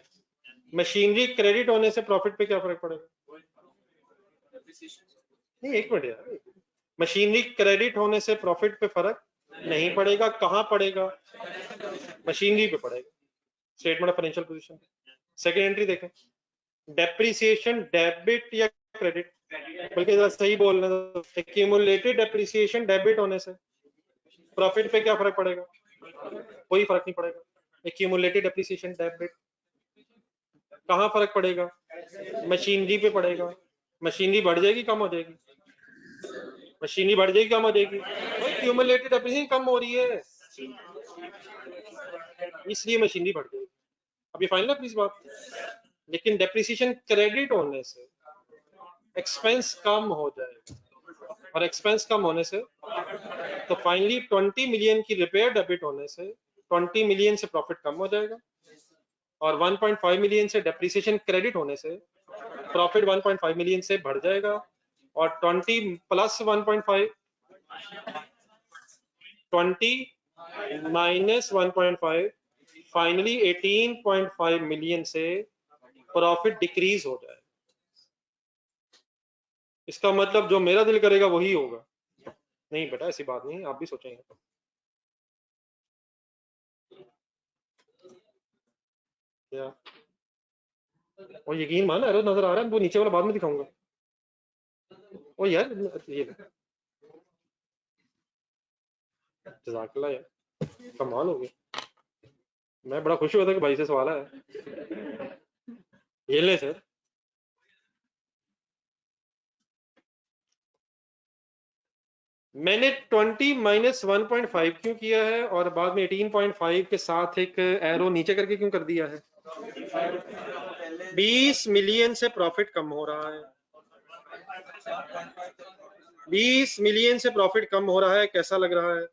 मशीनरी क्रेडिट होने से प्रॉफिट पे क्या फर्क पड़ेगा? नहीं, एक मिनट यार, मशीनरी क्रेडिट होने से प्रॉफिट पे फर्क नहीं पड़ेगा। कहां पड़ेगा? मशीनरी पे पड़ेगा। Statement of financial position second entry देखें, डेप्रिसिएशन डेबिट या क्रेडिट? बल्कि जरा सही बोलना, एक्यूमुलेटेड डेप्रिसिएशन डेबिट होने से प्रॉफिट पे क्या फर्क पड़ेगा? कोई फर्क नहीं पड़ेगा। एक्यूमुलेटेड डेप्रिसिएशन डेबिट कहां फर्क पड़ेगा? मशीनरी पे पड़ेगा। मशीनरी बढ़ जाएगी कम हो जाएगी? मशीनरी बढ़ जाएगी कम हो जाएगी? एक्यूमुलेटेड डेप्रिसिएशन कम हो रही है, इसलिए मशीनरी बढ़ जाएगी। अब ये फाइनल है प्लीज बात। लेकिन डेप्रिसिएशन क्रेडिट होने से एक्सपेंस कम हो जाएगा, और एक्सपेंस कम होने से तो फाइनली 20 मिलियन की रिपेयर डेबिट होने से 20 मिलियन से प्रॉफिट कम हो जाएगा, और 1.5 मिलियन से डेप्रिसिएशन क्रेडिट होने से प्रॉफिट 1.5 मिलियन से बढ़ जाएगा, और 20 प्लस 1.5, 20 माइनस 1.5, फाइनली 18.5 मिलियन से प्रॉफिट डिक्रीज हो जाएगा। इसका मतलब जो मेरा दिल करेगा वही होगा? नहीं बेटा, ऐसी बात नहीं, आप भी सोचेंगे। क्या? और यकीन मान, एरो नजर आ रहा है, वो नीचे वाला बाद में दिखाऊंगा। ओ यार, ये जज़ाकल्लाह यार, कमाल हो गया। मैं बड़ा खुश हुआ था कि भाई से सवाल है। ये ले सर, मैंने 20 माइनस 1.5 क्यों किया है, और बाद में 18.5 के साथ एक एरो नीचे करके क्यों कर दिया है? 20 मिलियन से प्रॉफिट कम हो रहा है। 20 मिलियन से प्रॉफिट कम हो रहा है, कैसा लग रहा है?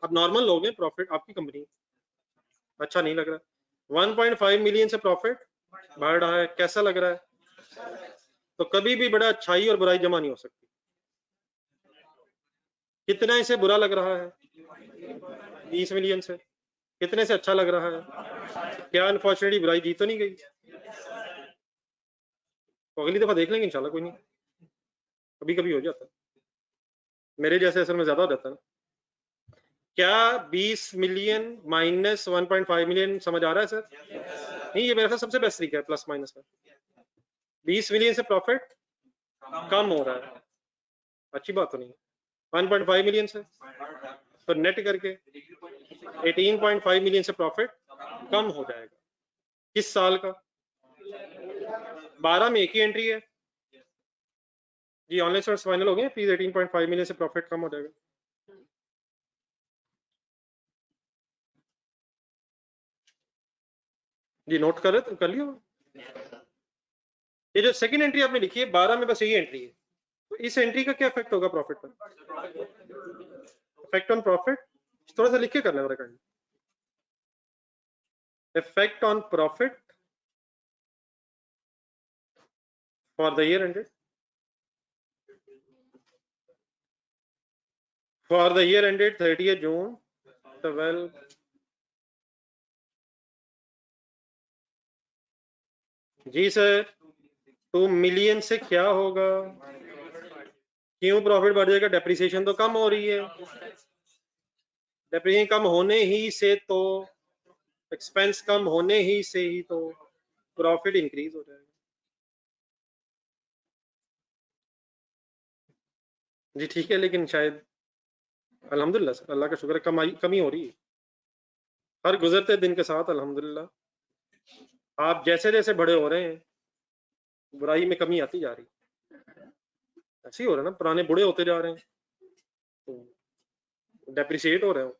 अब नॉर्मल लोग हैं, प्रॉफिट आपकी कंपनी, अच्छा नहीं लग रहा। 1.5 मिलियन से प्रॉफिट बढ़ रहा है, कैसा लग रहा है? तो कभी भी बड़ा अच्छाई और बुराई जमा नहीं हो सकती। कितना इसे बुरा लग रहा है? 20 मिलियन से। कितने से अच्छा लग रहा है? क्या अनफॉर्चुनेटली बुराई जीत तो नहीं गई? तो अगली दफा देख लेंगे इंशाल्लाह, कोई नहीं, कभी कभी हो जाता है, मेरे जैसे असर में ज्यादा हो जाता है। क्या 20 मिलियन माइनस 1.5 मिलियन समझ आ रहा है सर? नहीं, ये मेरे ख्याल सबसे बेस्ट तरीका है प्लस माइनस का। 20 मिलियन से प्रॉफिट कम हो रहा है, अच्छी बात तो नहीं। 1.5 मिलियन से तो नेट करके 18.5 मिलियन से प्रॉफिट कम हो जाएगा। किस साल का? 12 में एक ही एंट्री है जी। ऑनलाइन सर्च फाइनल हो गए प्लीज। 18.5 मिलियन से प्रॉफिट कम हो जाएगा। जी नोट कर रहे तो कर लियो। ये जो सेकंड एंट्री आपने लिखी है 12 में, बस यही एंट्री है, तो इस एंट्री का क्या इफेक्ट होगा प्रॉफिट पर? इफेक्ट ऑन प्रॉफिट थोड़ा सा लिख के करना है। Effect on profit for the year ended, for the year ended 30 June 12। जी सर, 2 मिलियन से क्या होगा? क्यों प्रॉफिट बढ़ जाएगा? डेप्रिसिएशन तो कम हो रही है। डेप्रिसिएशन कम होने ही से तो, एक्सपेंस कम होने ही से ही तो प्रॉफिट इंक्रीज हो जाएगा। जी ठीक है, लेकिन शायद अल्हम्दुलिल्लाह सर, अल्लाह का शुक्र है, कमी हो रही है हर गुजरते दिन के साथ अल्हम्दुलिल्लाह। आप जैसे जैसे बड़े हो रहे हैं बुराई में कमी आती जा रही, ऐसे ही हो रहा है ना, पुराने बूढ़े होते जा रहे हैं, तो डेप्रिशिएट हो रहे हो,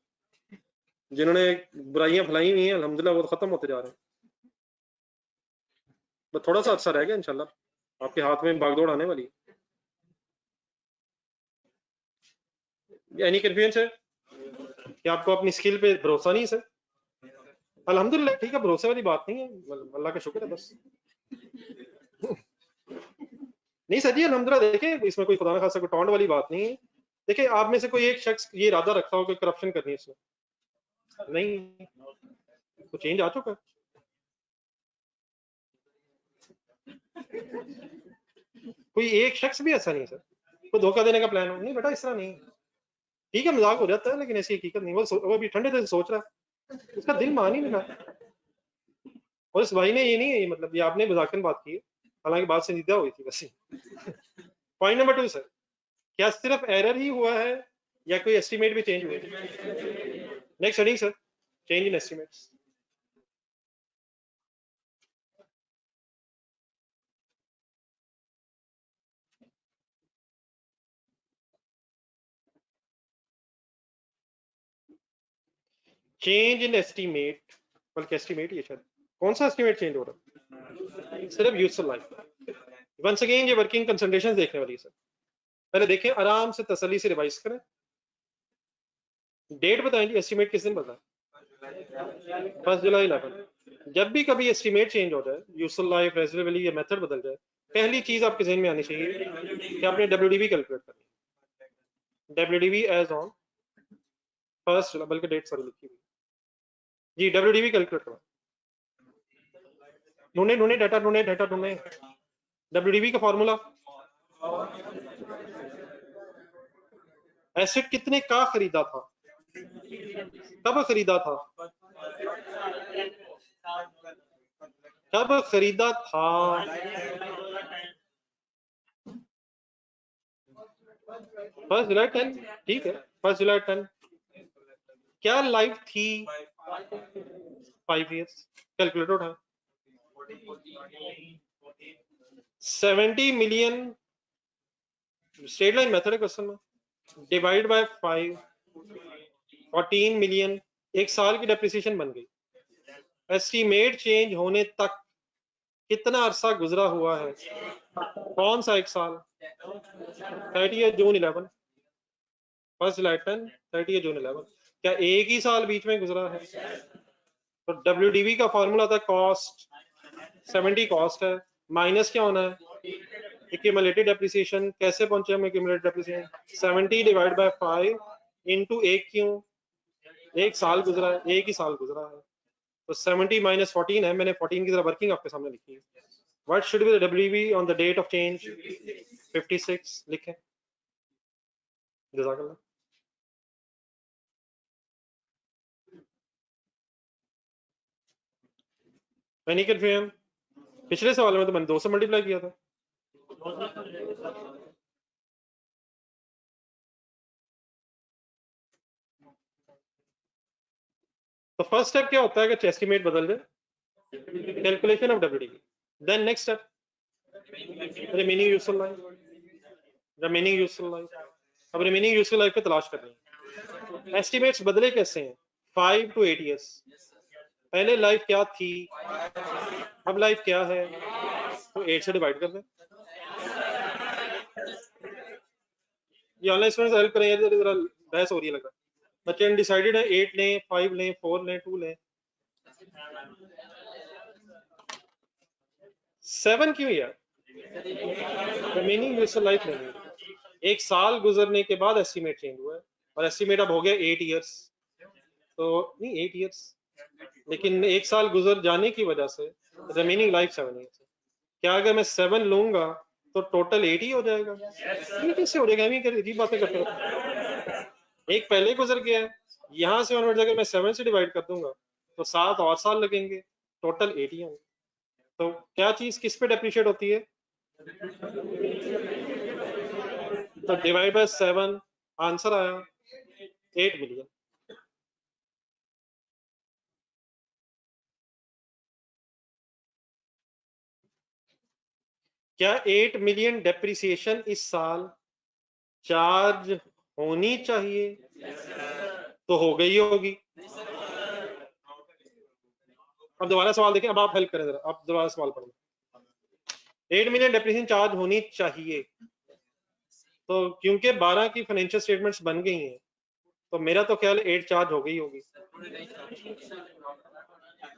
जिन्होंने बुराइयां फैलाई हुई हैं अल्हम्दुलिल्लाह वो तो खत्म होते जा रहे हैं। बस थोड़ा सा अरसा रह गया इंशाल्लाह, आपके हाथ में भागदौड़ आने वाली है। एनी कन्फ्यूजन है कि आपको अपनी स्किल पे भरोसा नहीं है सर? अल्हम्दुलिल्लाह ठीक है, भरोसे वाली बात नहीं है, अल्लाह का शुक्र है बस। नहीं सर जी अल्हम्दुलिल्लाह, देखिए इसमें कोई खुदा ना खासा कोई टॉन्ट वाली बात नहीं है। देखिए आप में से कोई एक शख्स ये इरादा रखता हो कि करप्शन करनी है इसमें, नहीं तो चेंज आ चुका है। कोई एक शख्स भी ऐसा नहीं है सर, कोई धोखा देने का प्लान हो, नहीं बेटा इस तरह नहीं। ठीक है मजाक हो जाता है लेकिन ऐसी हकीकत नहीं, वो अभी ठंडे दिल से सोच रहा है, उसका दिल मान ही नहीं रहा। और इस भाई ने ये नहीं है, मतलब ये आपने मजाकन बात की है, हालांकि बात संजीदा हुई थी वैसे। पॉइंट नंबर 2 सर, क्या सिर्फ एरर ही हुआ है या कोई एस्टिमेट भी चेंज हुए? Next heading sir, change in estimates. Change in estimate, बल्कि एस्टिमेट ये शायद कौन सा एस्टिमेट चेंज हो रहा है? सिर्फ यूजफुल लाइफ। वंस अगेन ये वर्किंग कंसंट्रेशन देखने वाली है सर, पहले देखें आराम से तसल्ली से रिवाइज करें। डेट बताएं जी, एस्टिमेट किस दिन बता? 1 जुलाई 11। जब भी कभी एस्टिमेट चेंज हो जाए, यूजफुल लाइफ, रेजिडुअल वैल्यू या मेथड बदल जाए, पहली चीज आपके जहन में आनी चाहिए कि आपने डब्ल्यूडीवी कैलकुलेट करनी है। डब्ल्यूडीवी एज ऑन 1 बल्कि डेट सॉरी लिखी हुई जी, डब्ल्यूडीवी कैलकुलेट करो। ढूंढे ढूंढे डाटा ढूंढे डाटा ढूंढे। डब्ल्यूडीवी का फॉर्मूला, एसेट कितने का खरीदा था, कब खरीदा था, कब खरीदा था। 1 जुलाई 10, ठीक है 1 जुलाई 10। क्या लाइफ थी 5 years, कैलकुलेटर उठा। 70 million, स्ट्रेट लाइन मेथड है क्वेश्चन में, डिवाइड बाय 5, 14 million, एक साल की डेप्रिसिएशन बन गई। एस्टीमेट चेंज होने तक कितना अरसा गुजरा हुआ है, कौन सा एक साल? 30 जून 11, 1 जुलाई 10, 30 जून 11। क्या एक ही साल बीच में गुजरा है? तो डब्ल्यूडीवी का फॉर्मूला था कॉस्ट, 70 कॉस्ट है, माइनस क्या होना है, एक्यूमुलेटेड डेप्रिसिएशन। कैसे पहुंचे हम accumulated depreciation? 70 divide by 5 into एक, क्यों एक साल गुजरा है, एक ही साल गुजरा है, तो 70 माइनस 14 है, मैंने 14 की तरह वर्किंग आपके सामने लिखी है। What should be the WDV on the date of change? 56 लिखें। जज़ाकल्लाह। Any confusion? पिछले सवाल में तो मैंने 2 से मल्टीप्लाई किया था। तो फर्स्ट स्टेप क्या होता है कि एस्टिमेट बदल जाए, calculation of WDV. Then next step remaining useful life, remaining useful life. अब रिमेनिंग यूजफुल लाइफ पे तलाश करनी है। एस्टिमेट्स बदले कैसे हैं? 5 to 8 years। पहले लाइफ क्या थी, अब लाइफ क्या है, तो 8 से डिवाइड कर दें। ये ऑनलाइन स्टूडेंट्स हेल्प करें, जरा बहस हो रही है लग रहा है। बच्चे अनडिसाइडेड है, 8 लें, 5 लें, 4 लें, 2 लें, 7 क्यों यार? रिमेनिंग यूजफुल लाइफ नहीं है। एक साल गुजरने के बाद एस्टिमेट चेंज हुआ है और एस्टिमेट अब हो गया 8 years। तो नहीं 8 years, लेकिन एक साल गुजर जाने की वजह से रिमेनिंग लाइफ 7 years है। क्या अगर मैं 7 लूंगा तो टोटल 8 ही हो जाएगा? ये कैसे हो जाएगा? अजीब बातें करते हो। एक पहले गुजर गया है, यहाँ से ऑनवर्ड अगर मैं 7 से डिवाइड कर दूंगा तो 7 और साल लगेंगे, टोटल 8 ही होंगे। तो क्या चीज किस पे डेप्रिशिएट होती है? तो डिवाइड बाय 7, आंसर आया 8 मिलियन। क्या 8 मिलियन डेप्रिसिएशन इस साल चार्ज होनी चाहिए? तो हो गई होगी। अब दोबारा सवाल देखें, अब आप हेल्प करें जरा, आप दोबारा सवाल पढ़ें। 8 मिलियन डेप्रिसिएशन चार्ज होनी चाहिए, तो क्योंकि 12 की फाइनेंशियल स्टेटमेंट्स बन गई हैं, तो मेरा तो ख्याल 8 चार्ज हो गई होगी।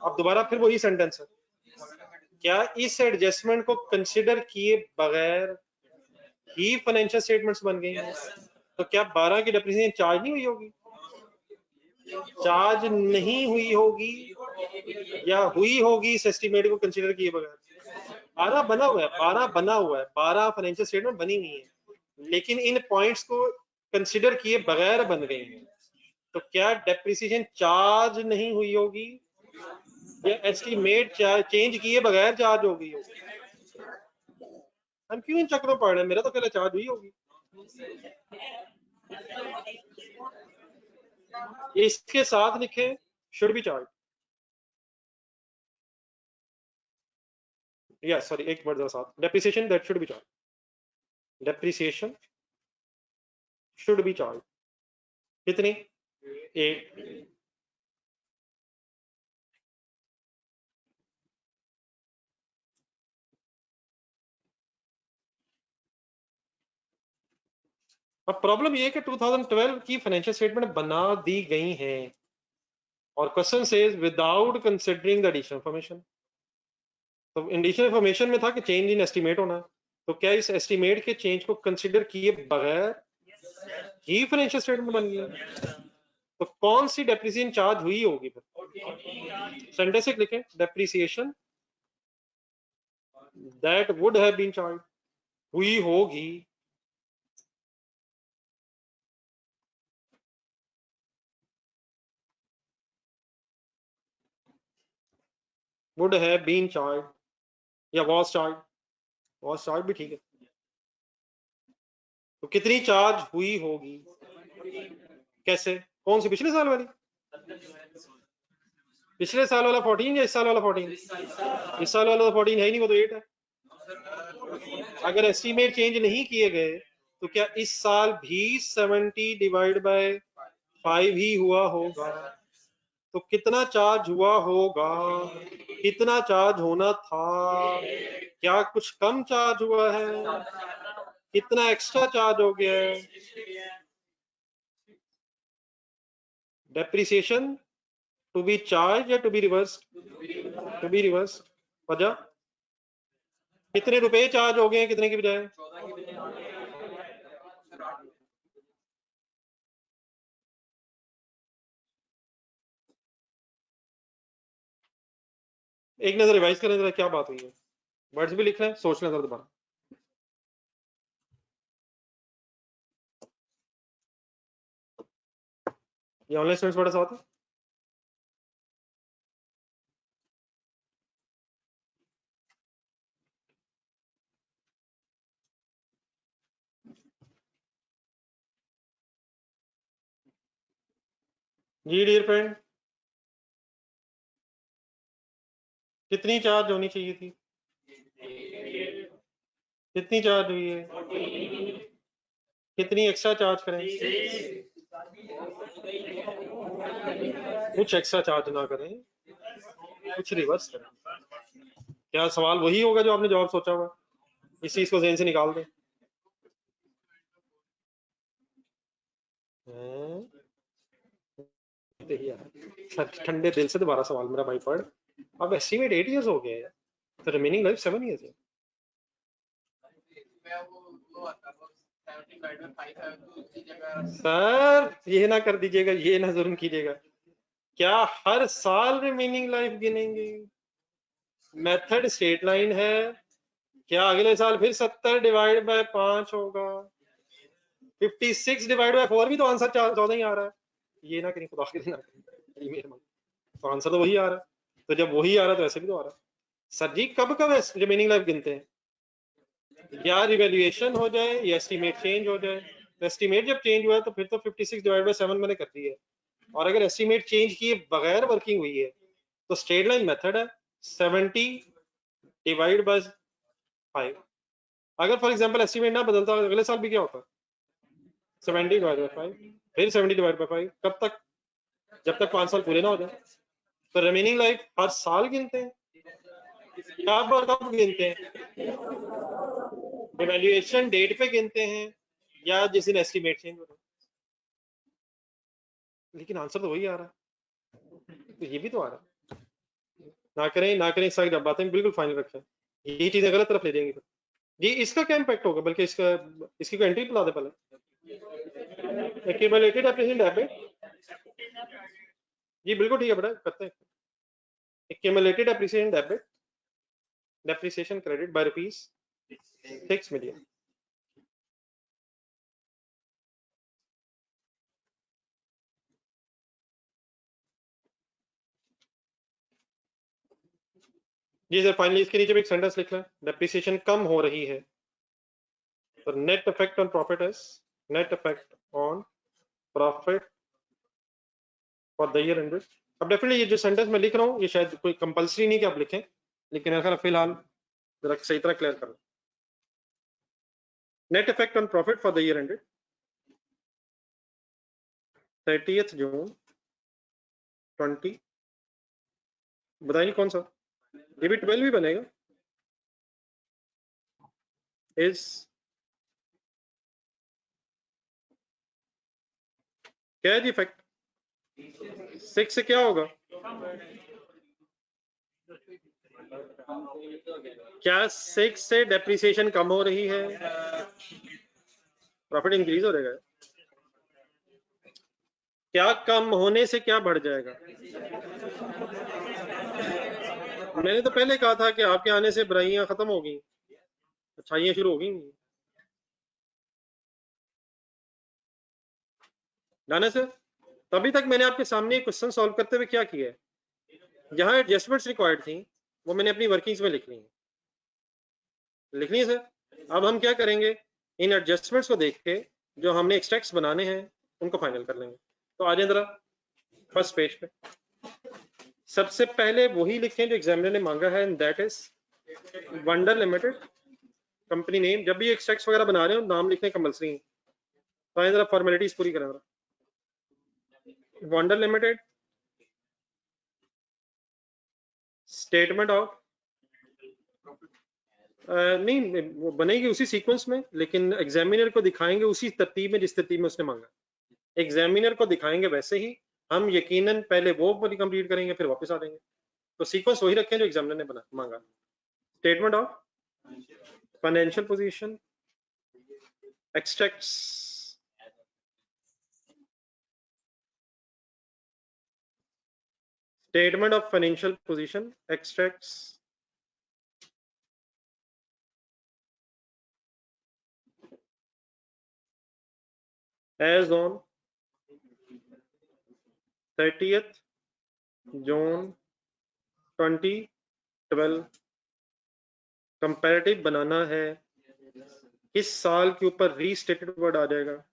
अब दोबारा फिर वही सेंटेंस है, क्या इस एडजस्टमेंट को कंसिडर किए बगैर ही फाइनेंशियल स्टेटमेंट्स बन गई हैं, तो क्या 12 की डेप्रिसिएशन चार्ज नहीं हुई होगी? चार्ज नहीं हुई होगी या हुई होगी इस एस्टिमेट को कंसीडर किए बगैर? 12 बना हुआ है, 12 बना हुआ है, 12 फाइनेंशियल स्टेटमेंट बनी हुई है, लेकिन इन पॉइंट्स को कंसीडर किए बगैर बन गई हैं, तो क्या डेप्रिसिएशन चार्ज नहीं हुई होगी या एस्टिमेट चेंज किए बगैर चार्ज हो गई होगी? हम क्यों इन चक्रों पढ़ रहे हैं? मेरा तो ख्याल चार्ज हुई होगी। इसके साथ लिखे शुड बी चार्ज, या सॉरी एक वर्ड जरा साथ, depreciation that should be charge, depreciation should be charge कितनी? 8। अब प्रॉब्लम ये है कि 2012 की फाइनेंशियल स्टेटमेंट बना दी गई हैं और question says without considering the additional information. तो एडिशनल इंफॉर्मेशन में था कि चेंज इन एस्टिमेट होना, तो क्या इस एस्टिमेट के चेंज को कंसिडर किए बगैर ही फाइनेंशियल स्टेटमेंट बन गई? तो कौन सी डेप्रिसिएशन चार्ज हुई होगी? फिर सेंटेंस एक लिखें, depreciation that would have been charge, हुई होगी वुड हैव बीन चार्ज या वॉज चार्ज भी ठीक है। तो कितनी चार्ज हुई होगी? कैसे? कौन सी? पिछले साल वाली? पिछले साल वाला 14 या इस साल वाला 14? इस साल वाला तो 14 है ही नहीं, वो तो 8 है। अगर एस्टीमेट चेंज नहीं किए गए तो क्या इस साल भी 70 डिवाइड बाय 5 ही हुआ होगा? तो कितना चार्ज हुआ होगा? कितना चार्ज होना था? क्या कुछ कम चार्ज हुआ है? कितना एक्स्ट्रा चार्ज हो गया है? डेप्रिसिएशन टू बी चार्ज या to be reverse? To be reverse. वजह? कितने रुपए चार्ज हो गए हैं कितने की बजाय? एक नजर रिवाइज करें जरा, क्या बात हुई है? वर्ड्स भी लिख रहे हैं, सोचना जरा दोबारा। ये ऑनलाइन स्टूडेंट्स बड़ा साथ है। जी डियर फ्रेंड, कितनी चार्ज होनी चाहिए थी? कितनी चार्ज हुई है? कितनी एक्स्ट्रा चार्ज करें? कुछ एक्स्ट्रा चार्ज ना करें, कुछ रिवर्स करें। क्या सवाल वही होगा जो आपने जवाब सोचा हुआ? इस चीज को ज़हन से निकाल दें। ठंडे दिल से दोबारा सवाल मेरा भाई पढ़। अब एस्टिमेट 8 इयर्स हो गए हैं, तो रिमेनिंग लाइफ 7 इयर्स है। सर ये ना कर दीजिएगा, ये ना जुर्म कीजिएगा। क्या हर साल रिमेनिंग लाइफ गिनेंगे? मेथड स्ट्रेट लाइन है। क्या अगले साल फिर 70 डिवाइड बाय 5 होगा? 56 डिवाइड बाय 4 भी तो आंसर 14 ही आ रहा है। ये ना करें खुदा के लिए, ना करें, तो आंसर तो वही आ रहा है। तो जब वही आ रहा है तो ऐसे भी तो आ रहा है। सर जी कब कब रिमेनिंग लाइफ गिनते हैं? या रिवैल्यूएशन हो जाए या एस्टीमेट चेंज हो जाए। तो एस्टीमेट जब चेंज हुआ है तो फिर तो 56 डिवाइड बाय 7 मैंने कर दी है, और अगर एस्टीमेट चेंज किए बगैर वर्किंग हुई है तो स्ट्रेट लाइन मेथड है 70 डिवाइड बाय 5। अगर फॉर एग्जांपल एस्टिमेट ना बदलता अगले साल भी क्या होता? 70 डिवाइड बाय 5, फिर 70 डिवाइड बाय 5, कब तक? जब तक 5 साल पूरे ना हो जाए। तो रिमेनिंग लाइफ हर साल गिनते हैं, कब और कब गिनते हैं? इवैल्यूएशन डेट पे गिनते हैं या जिस दिन एस्टिमेट चेंज हो रहा है। लेकिन आंसर तो वही आ रहा है, तो ये भी तो आ रहा है। ना करें सारी बातें बिल्कुल फाइनल रखें, ये चीजें गलत तरफ ले जाएंगी। ये इसका क्या इम्पैक्ट होगा, बल्कि इसका इसकी को एंट्री बुला दे पहले। एक्यूमुलेटेड एप्रिसिएशन डेबिट, ये बिल्कुल ठीक है बेटा, करते हैं। Accumulated appreciation debit, depreciation credit by rupees 6 million। जी सर, फाइनली इसके नीचे भी एक सेंटेंस लिख लें, डेप्रिसिएशन कम हो रही है, तो net effect on profit is, net effect on profit for the year ended. अब डेफिनेटली ये जो सेंटेंस मैं लिख रहा हूँ ये शायद कोई कंपलसरी नहीं कि आप लिखें, लेकिन अगर फिलहाल जरा सही तरह क्लियर कर, net effect on profit for the year ended 30th June 20, बताइए कौन सा? ये भी 12 भी बनेगा। इज क्या है जी इफेक्ट? 6 से क्या होगा? क्या 6 से डेप्रिसिएशन कम हो रही है, प्रॉफिट इंक्रीज हो जाएगा? क्या कम होने से क्या बढ़ जाएगा? मैंने तो पहले कहा था कि आपके आने से बुराइयां खत्म हो गई, अच्छाइयां शुरू हो गई। जाने से तभी तक मैंने आपके सामने क्वेश्चन सॉल्व करते हुए क्या किया है, जहां एडजस्टमेंट्स रिक्वायर्ड थी वो मैंने अपनी वर्किंग्स में लिख ली है, सर। अब हम क्या करेंगे, इन एडजस्टमेंट्स को देख के जो हमने एक्सट्रैक्ट्स बनाने हैं उनको फाइनल कर लेंगे। तो आ जाए जरा फर्स्ट पेज पे, सबसे पहले वही लिखें जो एग्जामिनर ने मांगा है, and that is wonder limited company name. जब भी एक्सट्रैक्ट्स वगैरह बना रहे हो नाम लिखने कंपलसरी है, तो आए जरा फॉर्मेलिटीज पूरी करें जरा। वंडर लिमिटेड, स्टेटमेंट ऑफ, नहीं वो बनेगी उसी सीक्वेंस में, लेकिन एग्जामिनर को दिखाएंगे उसी तरतीब में जिस तरतीब में उसने मांगा। एग्जामिनर को दिखाएंगे वैसे ही, हम यकीनन पहले वो पूरी कंप्लीट करेंगे फिर वापस आ जाएंगे। तो सीक्वेंस वही रखें जो एग्जामिनर ने बना मांगा। Statement of financial position, extracts, statement of financial position, extracts as on 30th June 2012। Comparative बनाना है, इस साल के ऊपर रीस्टेटेड वर्ड आ जाएगा,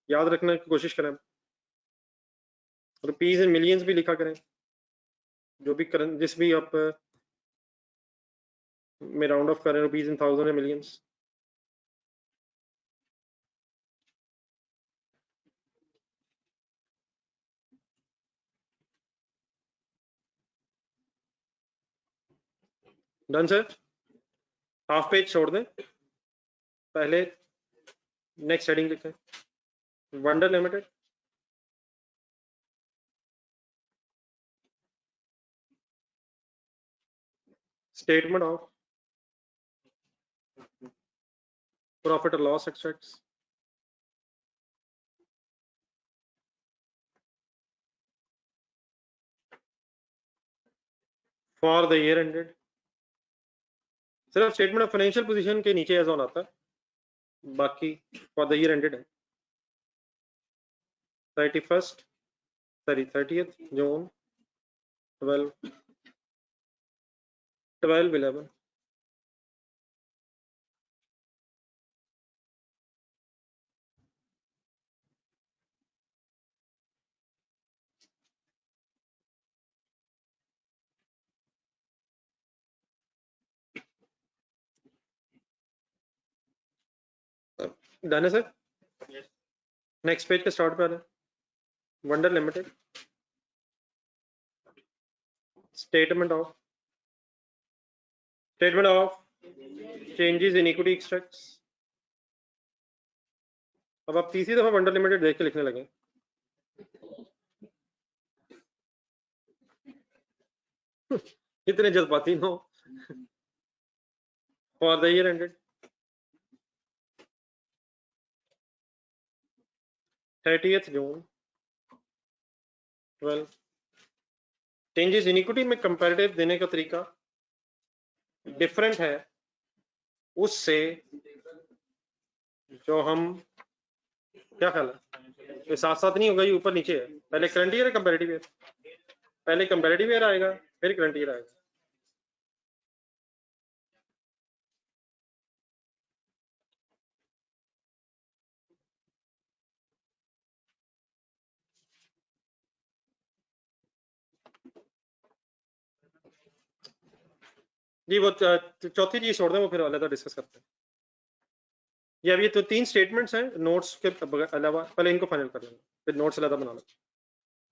याद रखने की कोशिश करें। रुपीज इन मिलियंस भी लिखा करें, जो भी करें, जिस भी आप में राउंड ऑफ करें, रुपीज इन थाउजेंड या millions. Done sir, half page छोड़ दें, पहले नेक्स्ट हेडिंग लिखें, Wonder Limited, statement of profit और loss extracts, for the year ended. सिर्फ स्टेटमेंट ऑफ फाइनेंशियल पोजीशन के नीचे एज ऑन आता है, बाकी फॉर द ईयर एंडेड है 30th June 12/11। डन है सर। नेक्स्ट पेज पे स्टार्ट पे आ रहे हैं। Wonder Limited, statement of changes in equity extracts. अब आप तीसरी दफा वंडर लिमिटेड देख के लिखने लगे। इतने जज्बाती हो। For the year ended 30th June 12। Changes in equity में कंपैरेटिव देने का तरीका डिफरेंट है उससे जो हम, क्या ख्याल है, ये साथ साथ नहीं होगा, ये ऊपर नीचे है। पहले करंट ईयर है कंपैरेटिव ईयर, पहले कंपैरेटिव ईयर आएगा फिर करंट ईयर आएगा। जी वो चौथी चीज छोड़ दें, वो फिर अलग डिस्कस करते हैं। ये अब ये तो 3 स्टेटमेंट्स हैं नोट्स के अलावा, पहले इनको फाइनल कर लेंगे फिर नोट्स अलग बना लेंगे।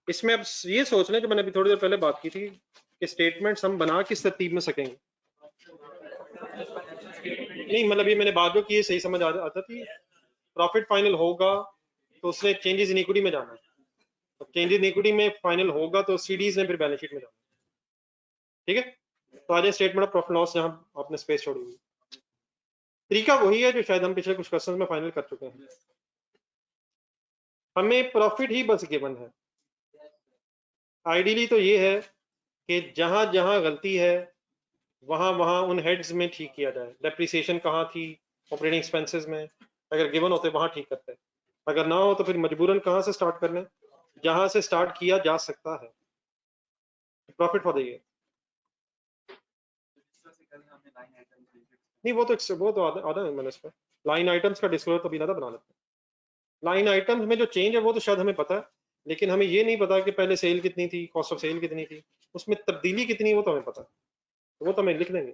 इसमें अब ये सोच लें, जो मैंने अभी थोड़ी देर पहले बात की थी कि स्टेटमेंट्स हम बना किस तरतीब में सकेंगे। नहीं मतलब ये मैंने बात जो की सही समझ आता थी। प्रॉफिट फाइनल होगा तो उसने चेंजेस इन इक्विटी में जाना है, तो चेंजेस इन इक्विटी में फाइनल होगा तो सीडीज ने फिर बैलेंस शीट में जाना है। ठीक है, तो आज स्टेटमेंट ऑफ प्रॉफिट लॉस जहां आपने स्पेस छोड़ी हुई, तरीका वही है जो शायद हम पिछले कुछ क्वेश्चन में फाइनल कर चुके हैं। हमें प्रॉफिट ही बस गिवन है। आइडियली तो ये है कि जहां जहां गलती है वहां वहां उन हेड्स में ठीक किया जाए। डेप्रिसिएशन कहाँ थी ऑपरेटिंग एक्सपेंसेस में, अगर गिवन होते वहां ठीक करते, अगर ना हो तो फिर मजबूरन कहाँ से स्टार्ट करना है, जहां से स्टार्ट किया जा सकता है। प्रॉफिट फॉर द ईयर नहीं, वो तो आधा है मैंने इस पर लाइन आइटम्स का डिस्क्लोजर तो बिना था बना लेते हैं। लाइन आइटम्स में जो चेंज है वो तो शायद हमें पता है, लेकिन हमें ये नहीं पता कि पहले सेल कितनी थी, कॉस्ट ऑफ सेल कितनी थी, उसमें तब्दीली कितनी, वो तो हमें पता है, वो तो हमें लिख देंगे।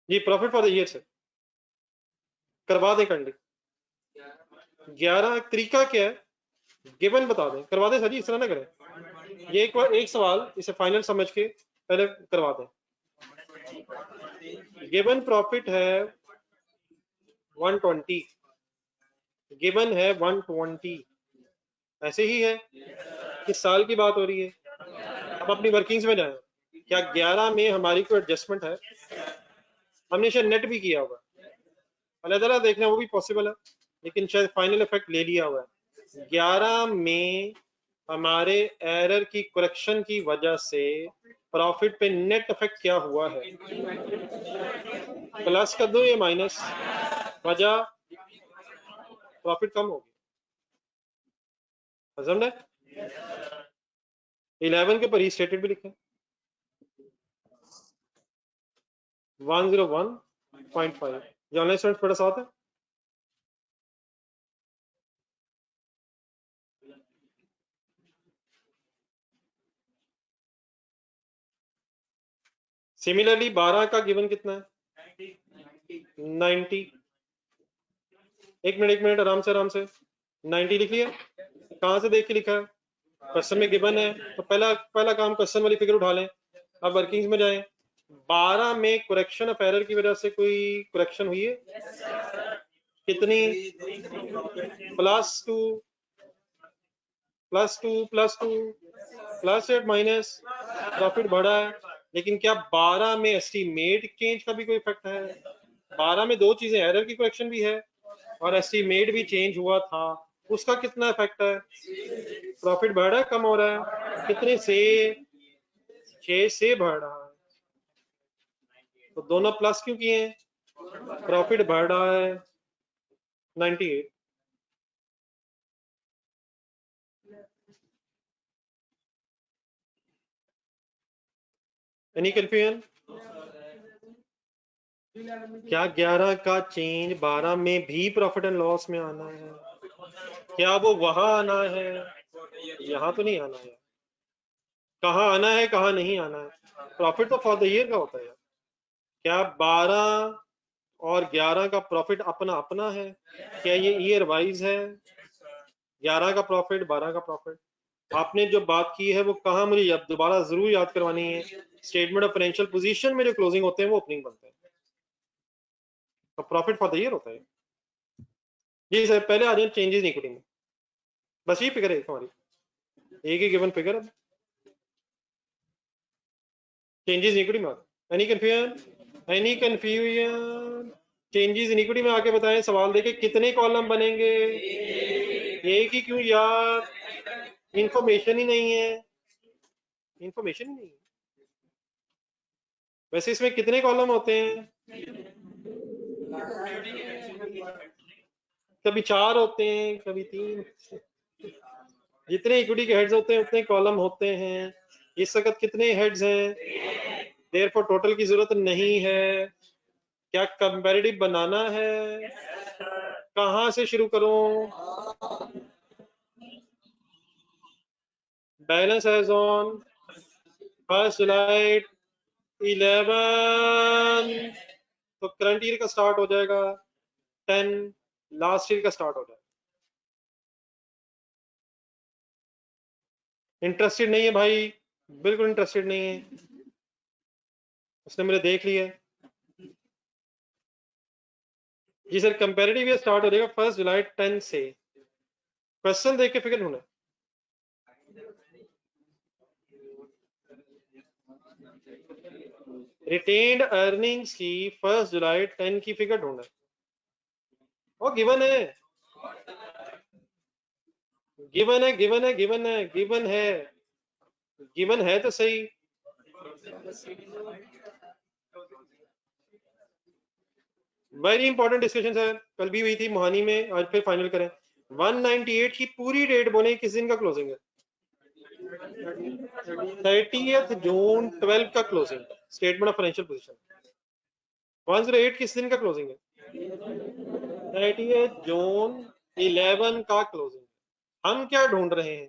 जी प्रॉफिट फॉर द ईयर से करवा दें कंडी 11। तरीका क्या है, गिवन बता दें, करवा दें सर जी, इस तरह ना करें। ये एक बार एक सवाल इसे फाइनल समझ के पहले करवा दें। गिवन प्रॉफिट है 120, गिवन है 120, ऐसे ही है, किस साल की बात हो रही है। अब अपनी वर्किंग्स में जाएं, क्या 11 में हमारी कोई एडजस्टमेंट है, हमने शायद नेट भी किया हुआ, अलग-अलग देखना वो भी पॉसिबल है, लेकिन शायद फाइनल इफेक्ट ले लिया हुआ है। 11 में हमारे एरर की करेक्शन की वजह से प्रॉफिट पे नेट इफेक्ट क्या हुआ है, प्लस कर दो या माइनस, वजह प्रॉफिट कम होगी। समझ है। 11 के ऊपर रीस्टेटेड भी लिखे 101.5, जो ऑनलाइन स्टूडेंट्स बड़ा साथ है। सिमिलरली 12 का गिवन कितना है 90। एक मिनट आराम से 90 लिख लिया। कहां से देख के लिखा है, क्वेश्चन में गिवन है तो पहला काम क्वेश्चन वाली फिगर उठा लें। अब वर्किंग्स में जाएं, 12 में करेक्शन ऑफ एरर की वजह से कोई करेक्शन हुई है, कितनी, +2 +8 माइनस, प्रॉफिट बढ़ा है, लेकिन क्या 12 में एस्टीमेट चेंज का भी कोई इफेक्ट है। 12 में दो चीजें, एरर की करेक्शन भी है और एस्टीमेट भी चेंज हुआ था, उसका कितना इफेक्ट है, प्रॉफिट बढ़ रहा है कम हो रहा है, कितने से, 6 से बढ़ रहा है, तो दोनों प्लस क्यों किए हैं, प्रॉफिट बढ़ रहा है 98। एनी कंफ्यूजन, क्या 11 का चेंज 12 में भी प्रॉफिट एंड लॉस में आना है, क्या वो वहां आना है, यहाँ तो नहीं आना है, कहाँ आना है कहाँ नहीं आना है। प्रॉफिट तो फॉर द ईयर का होता है, क्या 12 और 11 का प्रॉफिट अपना अपना है। क्या ये ईयर वाइज है? 11 का प्रॉफिट, 12 का प्रॉफिट। आपने जो बात की है वो कहाँ, मुझे दोबारा जरूर याद करवानी है। स्टेटमेंट ऑफ फाइनेंशियल पोजीशन में जो क्लोजिंग होते हैं वो ओपनिंग बनते हैं, तो प्रॉफिट फॉर द ईयर होता है। जी सर, पहले आ जाए चेंजेस इन इक्विटी में, बस ये फिगर है हमारी, एक ही given figure. Changes in equity में any confusion? Changes in equity में आके बताएं, सवाल देके कितने कॉलम बनेंगे? एक ही क्यों यार? इंफॉर्मेशन ही नहीं है, इंफॉर्मेशन ही नहीं है। वैसे इसमें कितने कॉलम होते हैं? कभी 4 होते हैं, कभी 3। जितने इक्विटी के हेड्स होते हैं उतने कॉलम होते हैं। इस वक्त कितने हेड्स हैं? देयरफॉर टोटल की जरूरत नहीं है। क्या कंपैरेटिव बनाना है? कहां से शुरू करूं? बैलेंस एज ऑन फर्स्ट जुलाई 11, तो करंट ईयर का स्टार्ट हो जाएगा 10, लास्ट ईयर का स्टार्ट हो जाएगा। इंटरेस्टेड नहीं है भाई, बिल्कुल इंटरेस्टेड नहीं है, उसने मुझे देख लिया। जी सर, कंपैरेटिव ईयर स्टार्ट हो जाएगा 1 जुलाई 10 से। क्वेश्चन देख के फिगर ढूंढे। रिटेन्ड अर्निंग्स की 1 जुलाई 10 की फिगर ढूंढे, वो गिवन है, गिवन है, गिवन है, गिवन है, गिवन है, गिवन है तो सही। वेरी इंपॉर्टेंट डिस्कशन सर, कल भी हुई थी मोहानी में, आज फिर फाइनल करें। 198 की पूरी डेट बोले, किस दिन का क्लोजिंग है? 30 जून 12 का closing, statement of financial position. 108 किस दिन का क्लोजिंग है? 30 जून 11 का क्लोजिंग। हम क्या ढूंढ रहे हैं?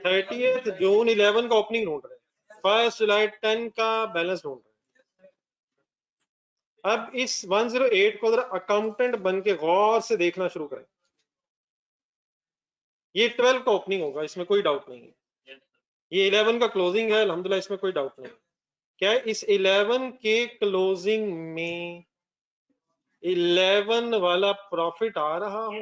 30 जून 11 का ओपनिंग ढूंढ रहे हैं, 1 जुलाई 10 का बैलेंस ढूंढ रहे हैं। अब इस 108 को जरा अकाउंटेंट बन के गौर से देखना शुरू करें। ये 12 का ओपनिंग होगा, इसमें कोई डाउट नहीं है। ये 11 का क्लोजिंग है, अल्हम्दुलिल्लाह, इसमें कोई डाउट नहीं। क्या इस 11 के क्लोजिंग में 11 वाला प्रॉफिट आ रहा हो?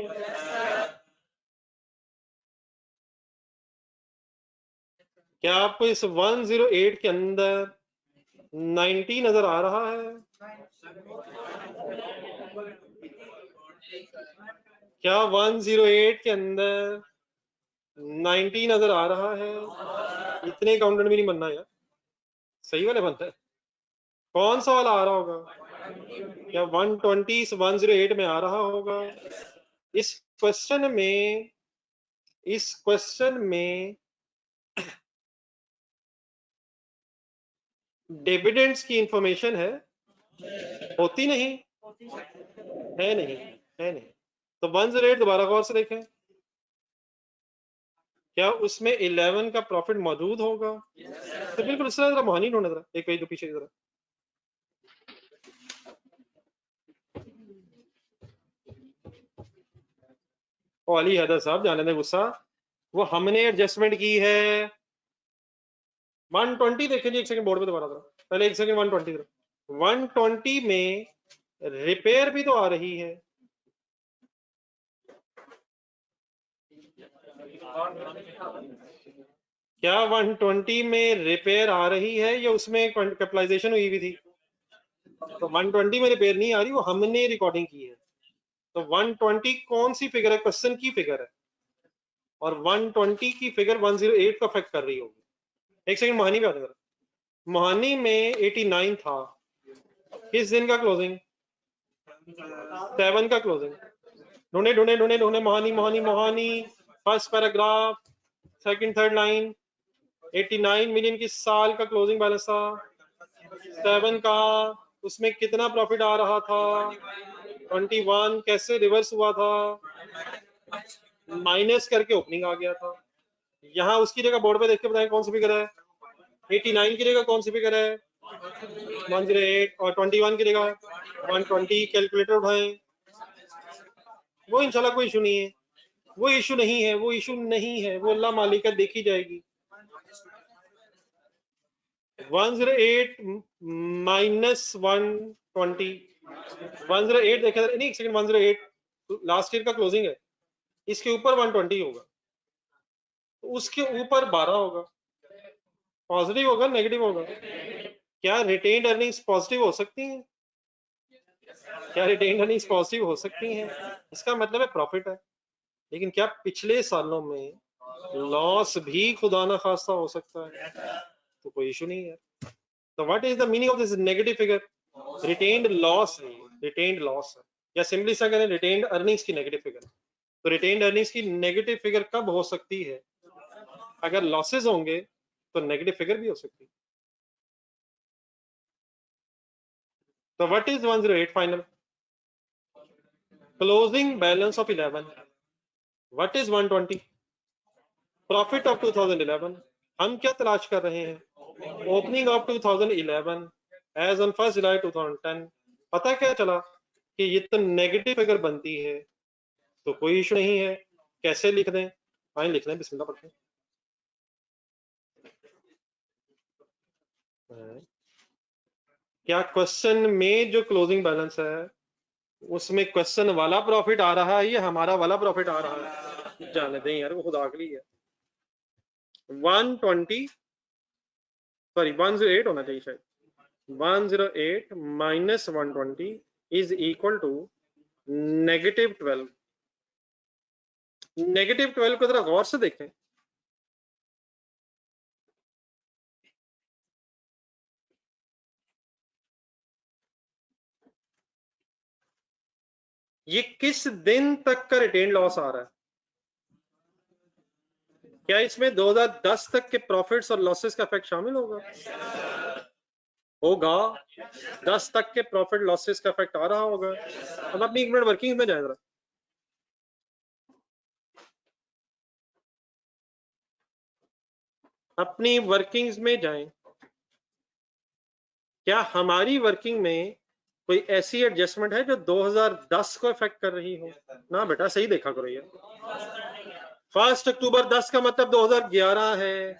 क्या आपको इस 108 के अंदर 90 नजर आ रहा है? क्या 108 के अंदर 90 नजर आ रहा है? इतने काउंटेंट भी नहीं बनना यार, सही वाले बनता है। कौन सा वाला आ रहा होगा? क्या 120 108 में आ रहा होगा? इस क्वेश्चन में, इस क्वेश्चन में डिविडेंड्स की इंफॉर्मेशन है? होती नहीं है, नहीं है, नहीं। तो 108 दोबारा गौर से देखें, क्या उसमें 11 का प्रॉफिट मौजूद होगा? तो बिल्कुल इस तरह, जरा मोहानी ढूंढना, जरा एक पेज दो पीछे की जरा। ओ अली हैदर साहब, जाने दें गुस्सा, वो हमने एडजस्टमेंट की है। 120 देखें जी, एक सेकंड बोर्ड पे दोबारा जरा, पहले एक सेकंड 120 जरा। 120 में रिपेयर भी तो आ रही है। क्या 120 में रिपेयर आ रही है या उसमें कैपिटलाइजेशन हुई हुई थी? तो 120 में रिपेयर नहीं आ रही, वो हमने रिकॉर्डिंग की है। तो 120 कौन सी फिगर है? क्वेश्चन की फिगर है, और 120 की फिगर 108 का अफेक्ट कर रही होगी। एक सेकंड मोहानी पे आता, मोहानी में 89 था, किस दिन का क्लोजिंग? 7 का क्लोजिंग। ढूंढे ढूंढे ढूंढे ढूंढे, Mohani Mohani Mohani, first paragraph, second third line. 89 million की साल का क्लोजिंग बैलेंस था, 7 का, उसमें कितना प्रॉफिट आ रहा था? 21। कैसे रिवर्स हुआ था? माइनस करके ओपनिंग आ गया था। यहाँ उसकी जगह बोर्ड पे देख के बताएं कौन सी फिगर है? 89 की जगह कौन सी फिगर है? 108 और 21 की जगह 120 कैलकुलेटर उठाएं। वो इंशाल्लाह कोई इशू नहीं है, वो इशू नहीं है, वो इशू नहीं है, वो अल्लाह मालिक है, देखी जाएगी। 108 माइनस 120, 108 देखा नहीं, एक सेकंड, 108 लास्ट ईयर का क्लोजिंग है, इसके ऊपर 120 होगा, तो उसके ऊपर 12 होगा, पॉजिटिव होगा नेगेटिव होगा? क्या रिटेन्ड अर्निंग्स पॉजिटिव हो सकती हैं? क्या रिटेन्ड अर्निंग्स पॉजिटिव हो सकती हैं? इसका मतलब है प्रॉफिट है। लेकिन क्या पिछले सालों में लॉस भी खुदा ना खास्ता हो सकता है? तो कोई इशू नहीं है। तो what is the meaning of this negative figure? Retained loss है, रिटेन्ड लॉस है, या सिंपली सा करें रिटेन्ड अर्निंग्स की नेगेटिव फिगर। तो रिटेन्ड अर्निंग्स की नेगेटिव फिगर कब हो सकती है? अगर लॉसेज होंगे तो नेगेटिव फिगर भी हो सकती है। तो what is 108 final? Closing balance of 11। What is 120? Profit of 2011। हम क्या तलाश कर रहे हैं? ओपनिंग ऑफ 2011 एज ऑन 1 जुलाई 2010। पता क्या चला कि ये तो नेगेटिव फिगर बनती है, तो कोई इशू नहीं है। कैसे लिख दें? आए लिख लें, बिस्मिल्लाह पढ़ते हैं। क्या क्वेश्चन में जो क्लोजिंग बैलेंस है उसमें क्वेश्चन वाला प्रॉफिट आ रहा है या हमारा वाला प्रॉफिट आ रहा है? जाने दें यार, वो खुदा के लिए है। 120 सॉरी 108 होना चाहिए शायद। 108 माइनस 120 इज इक्वल टू -12। -12 को जरा गौर से देखें। ये किस दिन तक का रिटेन लॉस आ रहा है? क्या इसमें 2010 तक के प्रॉफिट्स और लॉसेस का इफेक्ट शामिल होगा? होगा। 10 तक के प्रॉफिट लॉसेस का इफेक्ट आ रहा होगा। अब अपनी 1 मिनट वर्किंग में जाए जरा। अपनी वर्किंग्स में जाएं। क्या हमारी वर्किंग में कोई ऐसी एडजस्टमेंट है जो 2010 को इफेक्ट कर रही हो? ना बेटा, सही देखा करो यार। 1 अक्टूबर 10 का मतलब 2011 है।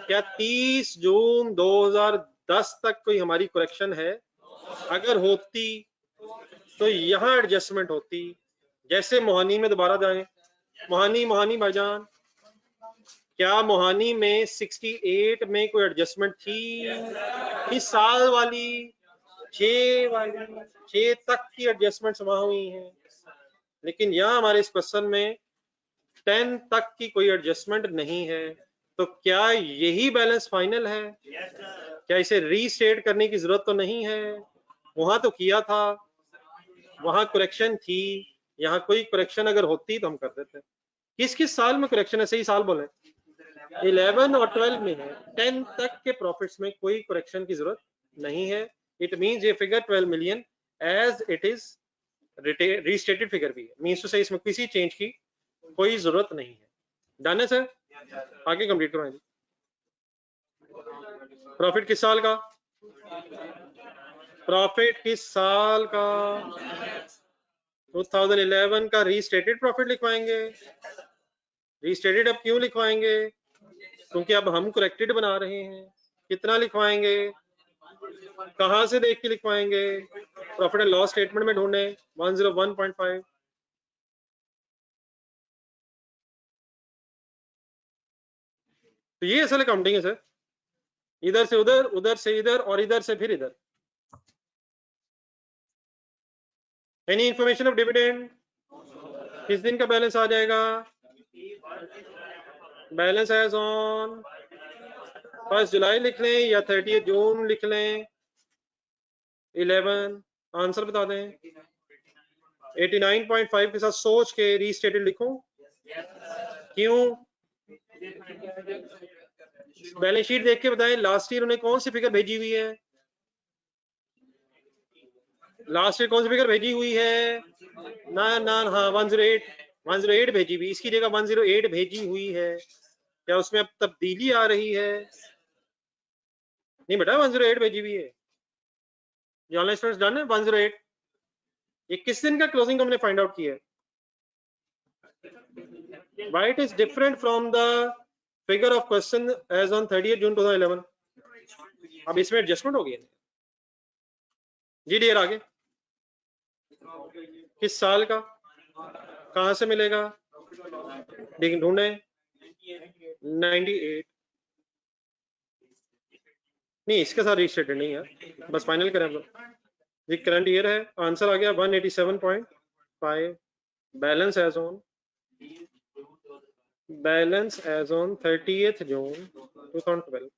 क्या 30 जून 2010 तक कोई हमारी करेक्शन है? अगर होती तो यहाँ एडजस्टमेंट होती। जैसे मोहानी में दोबारा जाएं। मोहानी भाईजान, क्या मोहानी में 68 में कोई एडजस्टमेंट थी? इस साल वाली 6 तक की एडजस्टमेंट वहां हुई हैं, लेकिन यहाँ हमारे इस क्वेश्चन में 10 तक की कोई एडजस्टमेंट नहीं है। तो क्या यही बैलेंस फाइनल है? क्या इसे रीस्टेट करने की जरूरत तो नहीं है? वहां तो किया था, वहां करेक्शन थी, यहाँ कोई करेक्शन अगर होती तो हम कर देते। किस किस साल में करेक्शन है? सही साल बोले। 11 और 12 में है। 10 तक के प्रॉफिट्स में कोई करेक्शन की जरूरत नहीं है। इट मींस ये figure 12 million as it is restated figure भी है, मींस टू से इसमें किसी चेंज की कोई जरूरत नहीं है। डन है सर? आगे कंप्लीट करवाएं। प्रॉफिट किस साल का? प्रॉफिट किस साल का? 2011 का रीस्टेटेड प्रॉफिट लिखवाएंगे। रीस्टेटेड अब क्यों लिखवाएंगे? क्योंकि अब हम करेक्टेड बना रहे हैं। कितना लिखवाएंगे? कहां से देख के लिखवाएंगे? प्रॉफिट एंड लॉस स्टेटमेंट में ढूंढे 101.5। तो ये असल अकाउंटिंग है सर। इधर से उधर, उधर से इधर और इधर से फिर इधर। Any information of dividend? किस दिन का बैलेंस आ जाएगा? बैलेंस एज ऑन 1 जुलाई लिख लें या 30 जून लिख लें? 11। आंसर बता दें। 89.5 के साथ सोच के रीस्टेटेड लिखूं? क्यों? बैलेंस शीट देख के बताएं लास्ट ईयर उन्हें कौन सी फिगर भेजी हुई है? लास्ट ईयर कौन सी फिगर भेजी हुई है? ना ना, हाँ 108 भेजी हुई, इसकी जगह 108 भेजी हुई है। क्या उसमें अब तब्दीली आ रही है? नहीं बेटा, 108 भेजी हुई है। ये ऑनलाइन स्टूडेंट्स डन है 108। ये किस दिन का क्लोजिंग हमने फाइंड आउट किया है? Why it is different from the figure of question as on 30th June 2011? अब इसमें एडजस्टमेंट हो गई है जी। डियर आगे किस साल का, कहां से मिलेगा, ढूंढे 98। नहीं इसके साथ रिस्टेटेड नहीं है, बस फाइनल करें हम लोग। ये करंट ईयर है, आंसर आ गया 187.5। Balance as on 30th June 2012।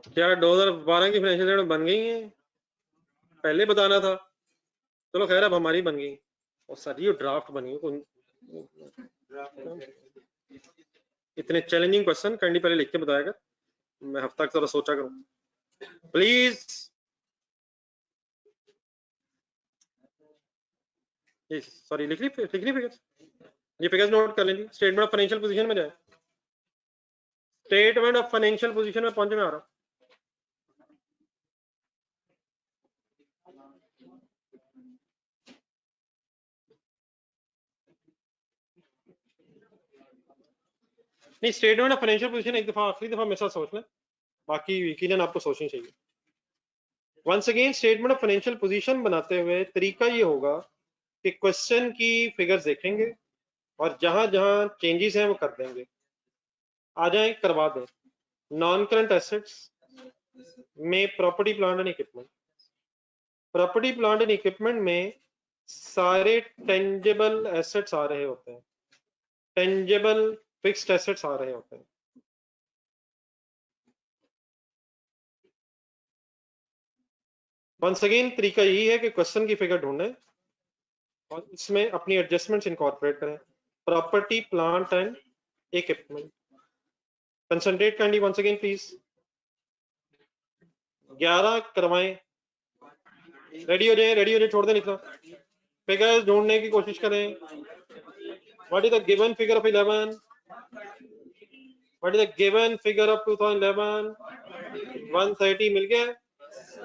क्या 2012 की फाइनेंशियल स्टेटमेंट बन गई है? पहले बताना था। चलो खैर अब हमारी बन गई। और सर ये ड्राफ्ट बनी है। इतने चैलेंजिंग क्वेश्चन कैंडी पहले लिख के बताया कर, मैं हफ्ता की तरह सोचा करूं प्लीज। सॉरी लिख ली फिगर्स, ये फिगर्स नोट कर लीजिए। स्टेटमेंट ऑफ फाइनेंशियल पोजीशन में जाए, स्टेटमेंट ऑफ फाइनेंशियल पोजीशन में पहुंचे में आ रहा हूं। नहीं स्टेटमेंट ऑफ फाइनेंशियल पोजीशन एक दफा आखिरी दफा मेरे साथ सोच लें, बाकी यकीनन आपको सोचनी चाहिए। Once again statement of financial position बनाते हुए तरीका ये होगा कि क्वेश्चन की फिगर्स देखेंगे और जहां जहां चेंजेस हैं वो कर देंगे। आ जाए करवा दें। नॉन करंट एसेट्स में property plant and equipment, property plant and equipment में सारे टेंजेबल एसेट्स आ रहे होते हैं, टेंजेबल फिक्स्ड एसेट्स आ रहे होते हैं। वंस अगेन तरीका यही है कि क्वेश्चन की फिगर ढूंढें और इसमें अपनी एडजस्टमेंट्स इनकॉर्पोरेट करें। Property plant and equipment, concentrate kindly once again please. 11 करवाएं, रेडी हो जाए, छोड़ दें लिखना। फिगर्स ढूंढने की कोशिश करें। What is the given figure of 11? What is the given figure of 2011? 130 मिल गया।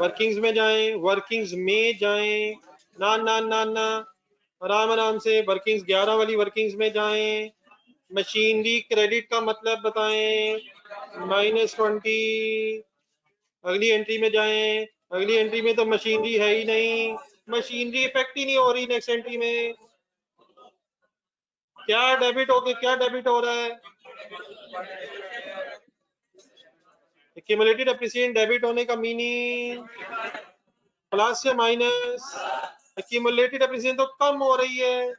वर्किंग्स में जाएं, वर्किंग्स में जाएं, ना ना ना ना आराम आराम से वर्किंग्स 11 वाली वर्किंग्स में जाएं। मशीनरी क्रेडिट का मतलब बताएं, -20। अगली एंट्री में जाएं, अगली एंट्री में तो मशीनरी है ही नहीं, मशीनरी इफेक्ट ही नहीं हो रही। नेक्स्ट एंट्री में क्या डेबिट हो रहा है? एक्यूमुलेटेड डेप्रिसिएशन डेबिट होने का मीनिंग प्लस या माइनस। एक्यूमुलेटेड डेप्रिसिएशन तो कम हो रही है,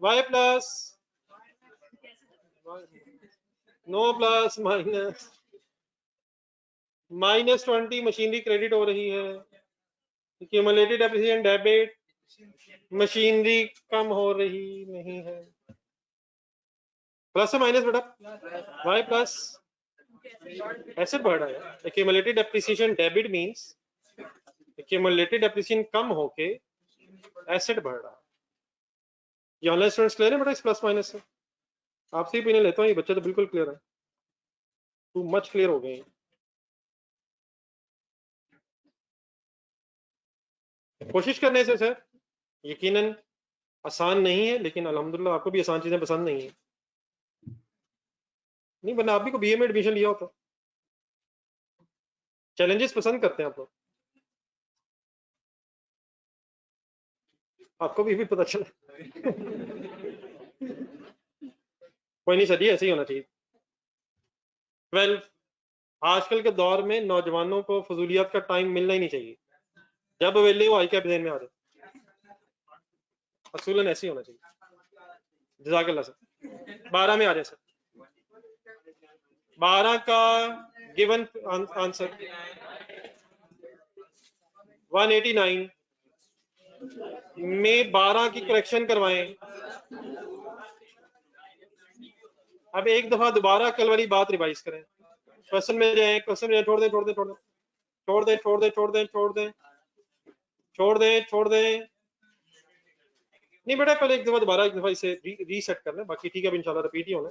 why plus, no plus minus, -20 machinery credit हो रही है। एक्यूमुलेटेड डेप्रिसिएशन डेबिट, मशीनरी कम हो रही नहीं है। प्लस या माइनस बेटा? वाई प्लस, एसेट बढ़ रहा है। Accumulated depreciation debit means accumulated depreciation कम होके एसेट बढ़ रहा है। ये ऑनलाइन स्टूडेंट्स क्लियर है बेटा इस प्लस माइनस से? आपसे ही ओपिनियन लेता हूँ, ये बच्चे तो बिल्कुल क्लियर है, टू मच क्लियर हो गए हैं। कोशिश करने से सर यकीनन आसान नहीं है, लेकिन अल्हम्दुलिल्लाह आपको भी आसान चीजें पसंद नहीं है। नहीं वरना आप भी को बीए में एडमिशन लिया होता। चैलेंजेस पसंद करते हैं आप लोग, आपको भी पता चला। कोई नहीं सर, ऐसे ही होना चाहिए। 12 आजकल के दौर में नौजवानों को फजूलियात का टाइम मिलना ही नहीं चाहिए, जब वेले वो आई कैप ज़हन में आ जाए। असूलन ऐसे ही होना चाहिए। जज़ाकल्लाह सर। 12 में आ जाए सर। 12 का गिवन आंसर 189 में 12 की करेक्शन करवाएं। अब एक दफा दोबारा कल वाली बात रिवाइज करें। क्वेश्चन में जाए, छोड़ दें। छोड़ दे छोड़ दे छोड़ दे छोड़ दे छोड़ दे छोड़ दे। नहीं बेटा पहले एक दफा दोबारा एक दफा इसे रीसेट कर ले, बाकी ठीक है इंशाल्लाह रिपीट ही होना।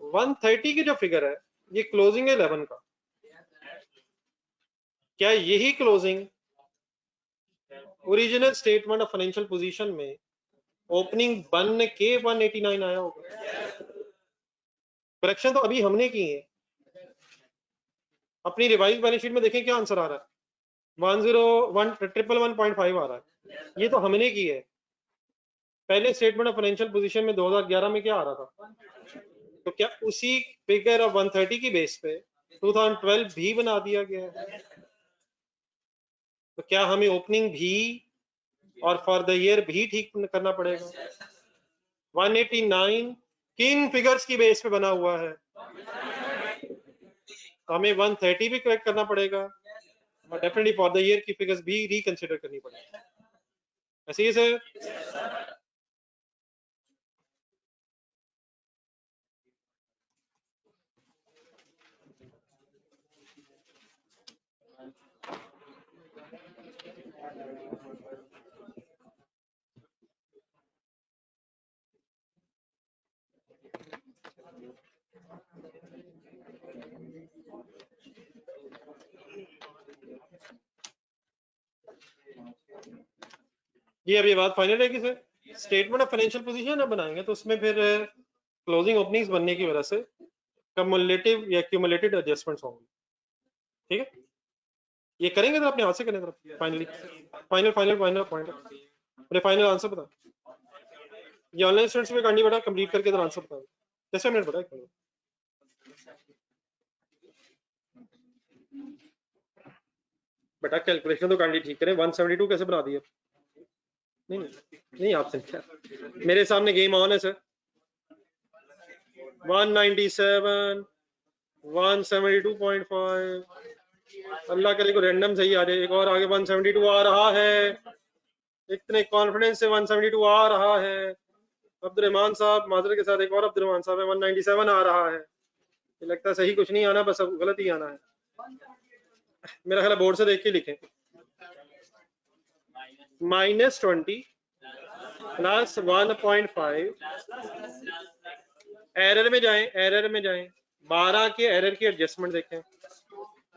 130 की जो फिगर है ये क्लोजिंग है 11 का, क्या यही closing original statement of financial position में ओपनिंग बन के 189 आया होगा? करेक्शन तो अभी हमने की है, अपनी रिवाइज बैलेंस शीट में देखें क्या आंसर आ रहा है, 101,111.5 आ रहा है, ये तो हमने की है। पहले स्टेटमेंट ऑफ फाइनेंशियल पोजीशन में 2011 में क्या आ रहा था? तो क्या उसी फिगर ऑफ 130 की बेस पे 2012 भी बना दिया गया है? तो क्या हमें ओपनिंग भी और फॉर द ईयर भी ठीक करना पड़ेगा? 189 किन फिगर्स की बेस पे बना हुआ है? तो हमें 130 भी करेक्ट करना पड़ेगा और डेफिनेटली फॉर द ईयर की फिगर्स भी रिकंसिडर करनी पड़ेगी। ऐसे ही सर? ये अभी बात फाइनल है कि sir statement of financial position अब बनाएंगे तो उसमें फिर क्लोजिंग ओपनिंग्स बनने की वजह से कम्युलेटिव या क्यूमुलेटेड एडजस्टमेंट्स होंगे, ठीक है? ये करेंगे तो अपने हाथ से करें finally final final final point अपने फाइनल आंसर बता। ये ऑनलाइन स्टूडेंट्स में कांडी बेटा कंप्लीट करके तो आंसर बता, जैसे मिनट बता बेटा कैलकुलेशन तो कांडी ठीक करें। 172 कैसे बना दिया? नहीं नहीं आपसे मेरे सामने गेम ऑन है सर। 197 172.5 अल्लाह करे को रैंडम सही आ जाए। एक और आगे 172 आ रहा है, इतने कॉन्फिडेंस से 172 आ रहा है। अब्दुर्रहमान साहब माजरत के साथ एक और अब्दुर्रहमान साहब है, 197 आ रहा है। ये लगता है सही कुछ नहीं आना, बस अब गलत ही आना है। मेरा ख्याल बोर्ड से देख के लिखें। -20 प्लस 1.5 एरर में जाएं, एरर में जाएं, 12 के एरर की एडजस्टमेंट देखें।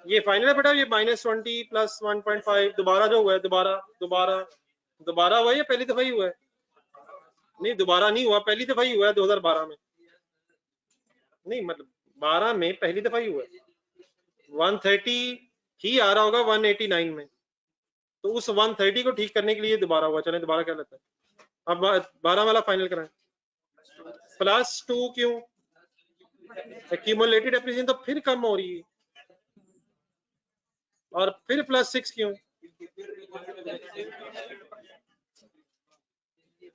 ये फाइनल है बेटा, ये -20 प्लस 1.5 दोबारा जो हुआ है, दोबारा दोबारा दोबारा हुआ है या पहली दफा ही हुआ है? नहीं दोबारा नहीं हुआ, पहली दफा ही हुआ है 2012 में। नहीं मतलब 12 में पहली दफा ही हुआ है। 130 ही आ रहा होगा 189 में, तो उस 130 को ठीक करने के लिए दोबारा हुआ। चलें दोबारा क्या लेते हैं, अब 12 वाला फाइनल कराएं। +2 क्यों? एक्यूमुलेटेड एप्रिसिएशन तो फिर कम हो रही है, और फिर +6 क्यों?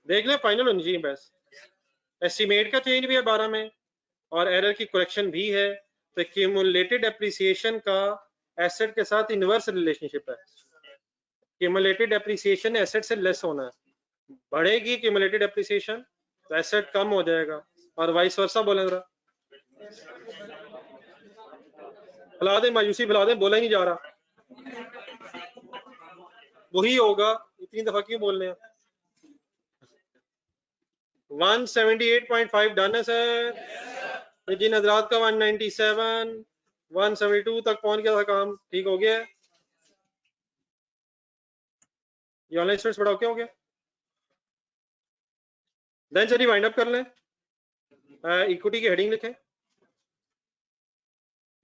देख ले फाइनल होनी चाहिए बस। एस्टिमेट का चेंज भी है 12 में और एरर की करेक्शन भी है, तो एक्यूमुलेटेड एप्रिसिएशन का एसेट के साथ इनवर्स रिलेशनशिप है। क्यूमुलेटेड एप्रिसिएशन एसेट से लेस होना है, बढ़ेगी क्यूमुलेटेड एप्रिसिएशन तो एसेट कम हो जाएगा, और वाइस वर्सा। बोले जरा भुला दे, मायूसी भुला दे, बोला ही नहीं जा रहा, वही होगा, इतनी दफा क्यों बोल रहे हैं? 178.5 डन है सर। जिन हजरात का 197 172 तक पहुंच गया था काम, ठीक हो गया है। ये ऑनलाइन स्टूडेंट्स बड़ा ओके हो गया। देन चलिए वाइंड अप कर लें। इक्विटी की हेडिंग लिखें,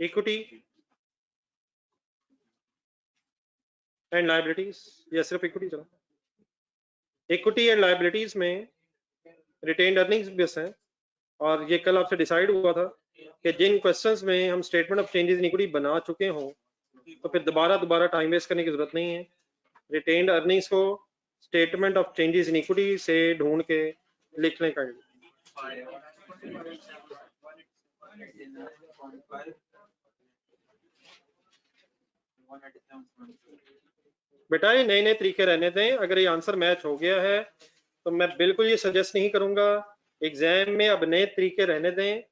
इक्विटी एंड लायबिलिटीज, या सिर्फ इक्विटी चला? इक्विटी एंड लायबिलिटीज में रिटेन्ड अर्निंग्स बेस हैं, और ये कल आपसे डिसाइड हुआ था कि जिन क्वेश्चंस में हम statement of changes in equity बना चुके हों तो फिर दोबारा टाइम वेस्ट करने की जरूरत नहीं है। रिटेन्ड अर्निंग्स को statement of changes in equity से ढूंढ के लिख लें काइंडली। बेटा ये नए नए तरीके रहने दें। अगर ये आंसर मैच हो गया है तो मैं बिल्कुल ये सजेस्ट नहीं करूंगा एग्जाम में अब नए तरीके रहने दें।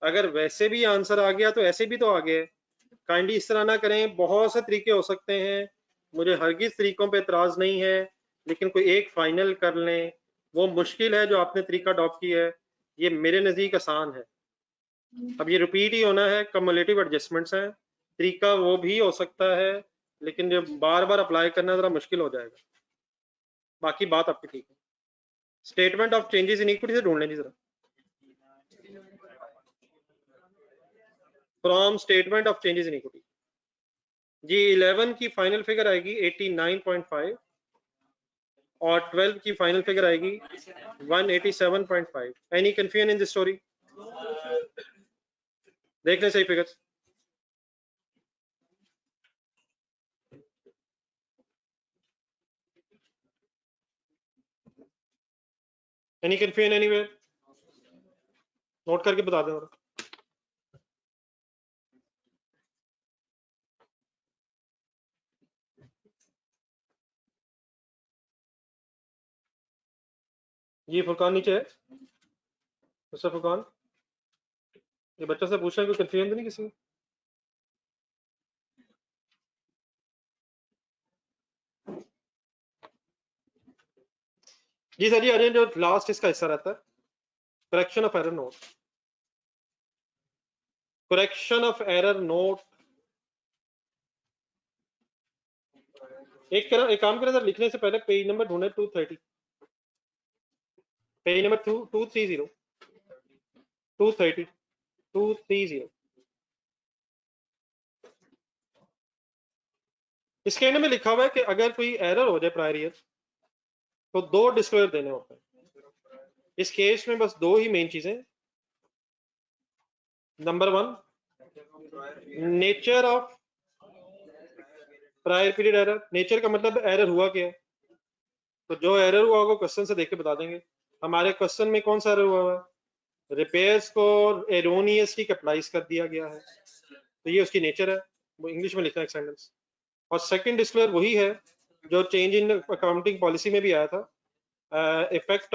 अगर वैसे भी आंसर आ गया तो ऐसे भी तो आ गए, काइंडली इस तरह ना करें, बहुत से तरीके हो सकते हैं, मुझे हरगिज तरीकों पे एतराज नहीं है, लेकिन कोई एक फाइनल कर लें। वो मुश्किल है जो आपने तरीका अडॉप्ट किया है, ये मेरे नज़दीक आसान है। अब ये रिपीट ही होना है, कम्युलेटिव एडजस्टमेंट्स हैं, तरीका वो भी हो सकता है, लेकिन जब बार बार अप्लाई करना जरा मुश्किल हो जाएगा। बाकी बात आपकी ठीक है। Statement of changes in equity से ढूंढ लें जी जरा, from statement of changes in equity. जी 11 की फाइनल फिगर आएगी 89.5 और 12 की फाइनल फिगर आएगी 187.5। Any confusion in this story? देख लें सही figures. Any confusion anywhere? Note करके बता दें। ये फुरकान नीचे है, मिस्टर फुरकान, ये बच्चा से पूछ रहे हैं, कोई कंफ्यूजन तो नहीं किसी? जी सर जी, अजय जो लास्ट इसका हिस्सा रहता है, correction of error note. Correction of error note, एक काम करें सर, लिखने से पहले पेज नंबर ढूंढे 230, पेज नंबर 230, 230, 230। इसके एंड में लिखा हुआ है कि अगर कोई एरर हो जाए प्रायर ईयर तो 2 डिस्क्लोजर देने होते हैं। इस केस में बस 2 ही मेन चीजें। Number 1, nature of prior period error. Nature का मतलब एरर हुआ क्या है, तो जो एरर हुआ होगा क्वेश्चन से देख के बता देंगे। हमारे क्वेश्चन में कौन सा एरर हुआ है, रिपेयर्स को एरोनियसली कैपिटलाइज कर दिया गया है, तो ये उसकी नेचर है, वो इंग्लिश में लिखना है एक सेंटेंस। और सेकंड डिस्क्लोजर वही है जो चेंज इन अकाउंटिंग पॉलिसी में भी आया था, effect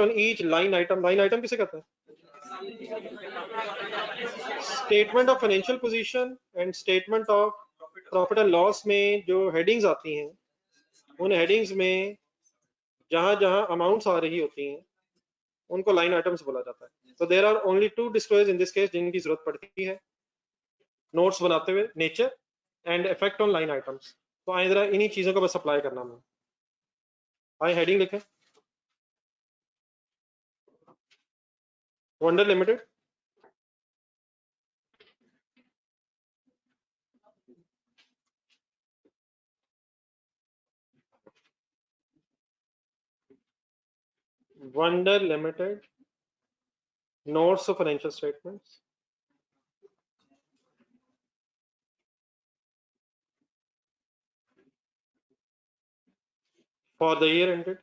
on each line item. Line item किसे कहते हैं? Statement of financial position and statement of profit and loss में जो हेडिंग्स आती हैं, उन हेडिंग्स में जहां जहां अमाउंट्स आ रही होती हैं उनको लाइन आइटम्स बोला जाता है। तो there are only 2 disclosures in this case जिनकी जरूरत पड़ती है नोट्स बनाते हुए, nature and effect on line items. तो आए जरा इन्हीं चीजों को बस अप्लाई करना है। आए हेडिंग लिखें, Wonder limited, Wonder Limited, notes of financial statements, for the year ended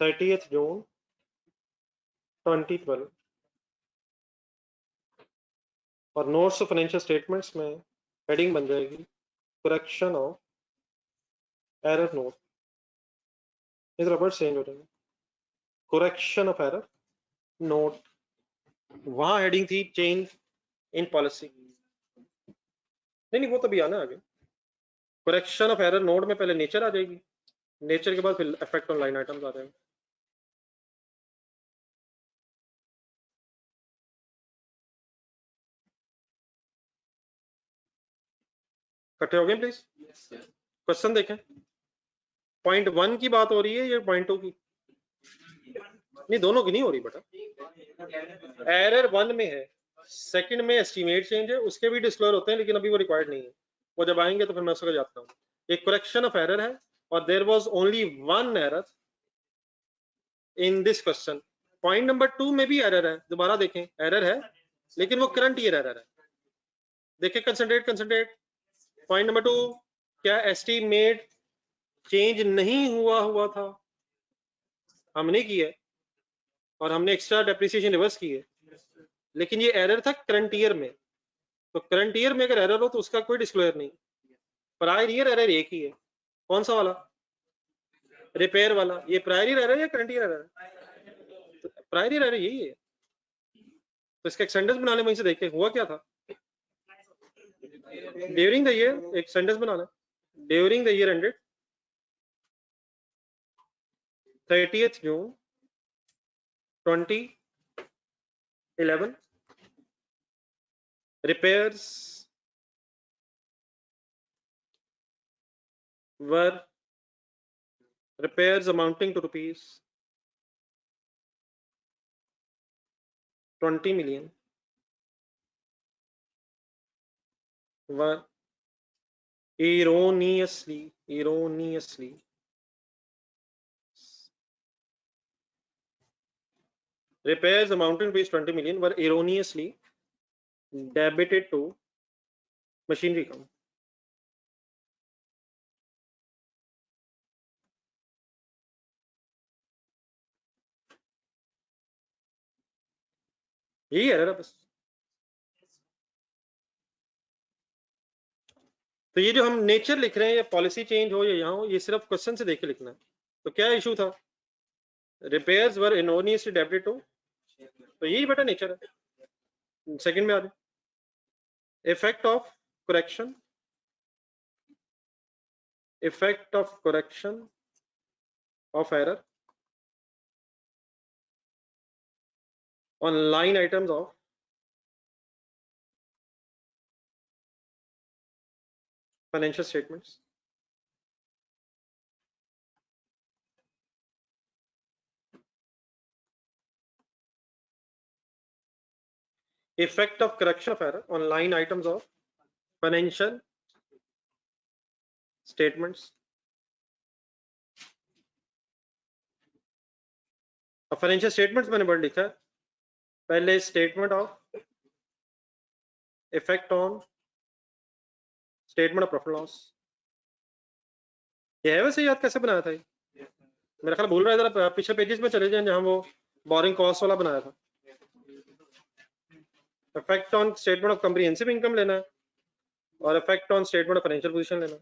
30th June 2012। और नोट्स ऑफ फाइनेंशियल स्टेटमेंट्स में हेडिंग बन जाएगी करेक्शन ऑफ एरर नोट। इधर वर्ड चेंज हो जाएंगे, करेक्शन ऑफ एरर नोट, वहां हेडिंग थी चेंज इन पॉलिसी, नहीं वो तभी आना आगे। करेक्शन ऑफ एरर नोट में पहले नेचर आ जाएगी, नेचर के बाद फिर इफेक्ट ऑन लाइन आइटम्स आ जाएंगे। इकट्ठे हो गए प्लीज? क्वेश्चन देखें, पॉइंट 1 की बात हो रही है या पॉइंट 2 की? नहीं दोनों की नहीं हो रही बेटा, एरर 1 में है, सेकंड में एस्टीमेट चेंज है, उसके भी डिस्क्लोजर होते हैं लेकिन अभी वो रिक्वायर्ड नहीं है, वो जब आएंगे तो फिर मैं उसको जाता हूँ। एक करेक्शन ऑफ एरर है और there was only 1 error in this question. Point number 2 में भी एरर है, दोबारा देखें एरर है लेकिन वो करंट ईयर एरर है। देखिए कंसंट्रेट। पॉइंट नंबर 2, क्या एस्टीमेट चेंज नहीं हुआ था, हमने किया है और हमने एक्स्ट्रा डेप्रिसिएशन रिवर्स की है, लेकिन ये एरर था करंट ईयर में। तो करंट ईयर में अगर एरर हो तो उसका कोई डिस्क्लोजर नहीं। प्रायर ईयर एरर एक ही है, कौन सा वाला? रिपेयर वाला। ये प्रायर ईयर एरर है या करंट ईयर एरर है? प्रायर ईयर यही है, तो इसका एक सेंटेंस बना ले, वहीं से देखे हुआ क्या था। ड्यूरिंग द ईयर एक sentence banana, during the year ended 30th June 2011, repairs were repairs amounting to rupees 20 million were erroneously repairs amounting to rupees 20 million were erroneously debited to machinery account. यही है बस। तो ये जो हम नेचर लिख रहे हैं, या पॉलिसी चेंज हो या यहाँ हो, ये सिर्फ क्वेश्चन से देख के लिखना है। तो क्या इशू था, repairs were erroneously debited to, तो यही बेटा नेचर है। सेकंड में आ जाए, effect of correction of error on line items of financial statements. Effect of correction of error on line items of financial statements. अब फाइनेंशियल स्टेटमेंट्स मैंने वर्ड लिखा है, पहले statement of effect on statement of profit loss. ये है वैसे, याद कैसे बनाया था ये? मेरा ख्याल भूल रहा है, जरा पिछले पेजेस में चले जाएं जहां वो बोरिंग कॉस्ट वाला बनाया था। Effect on statement of comprehensive income लेना है, और effect on statement of financial position लेना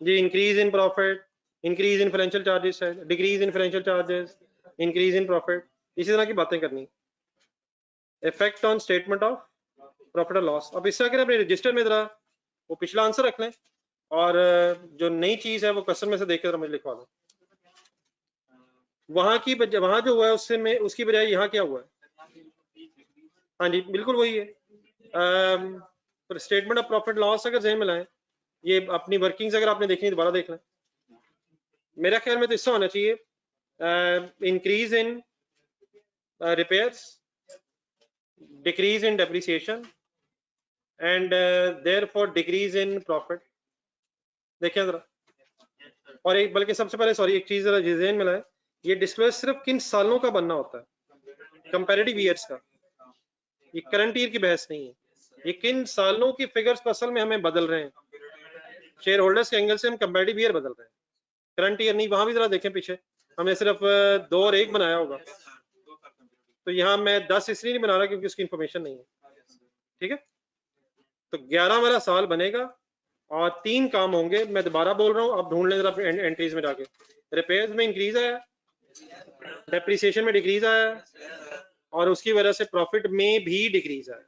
जी। Increase in profit, increase in financial charges है, decrease in financial charges, increase in profit, इसी तरह की बातें करनी। Effect on statement of profit और लॉस। अब इससे अगर अपने रजिस्टर में जरा वो पिछला आंसर रख लें, और जो नई चीज है वो क्वेश्चन में से देख कर मुझे लिखवा दो। वहां की वहां जो हुआ है उससे में उसकी बजाय यहाँ क्या हुआ है? हाँ जी बिल्कुल वही है। स्टेटमेंट ऑफ प्रॉफिट लॉस अगर जहन में लाएं, ये अपनी वर्किंग्स अगर आपने देखनी दोबारा देख लें। मेरा ख्याल में तो इससे होना चाहिए increase in repairs, decrease in depreciation, and therefore decrease in profit। देखिए जरा, और एक बल्कि सबसे पहले सॉरी एक चीज जरा ज़हन में लाएं, ये डिस्क्लोज सिर्फ किन सालों का बनना होता है, कंपैरेटिव ईयर्स का, ये करंट ईयर की बहस नहीं है। ये किन सालों की फिगर्स को असल में हमें बदल रहे हैं, शेयर होल्डर्स के एंगल से हम कंपैरेटिव ईयर बदल रहे हैं, करंट ईयर नहीं। वहां भी जरा देखें पीछे, हमने सिर्फ 2 और 1 बनाया होगा, तो यहाँ मैं 10 इसलिए नहीं बना रहा क्योंकि उसकी इंफॉर्मेशन नहीं है। ठीक है, तो 11 वाला साल बनेगा और 3 काम होंगे। मैं दोबारा बोल रहा हूँ, आप ढूंढ लें जरा एंट्रीज में जाके। रिपेयर्स में इंक्रीज आया, डेप्रिसिएशन में डिक्रीज आया, और उसकी वजह से प्रॉफिट में भी डिक्रीज आया।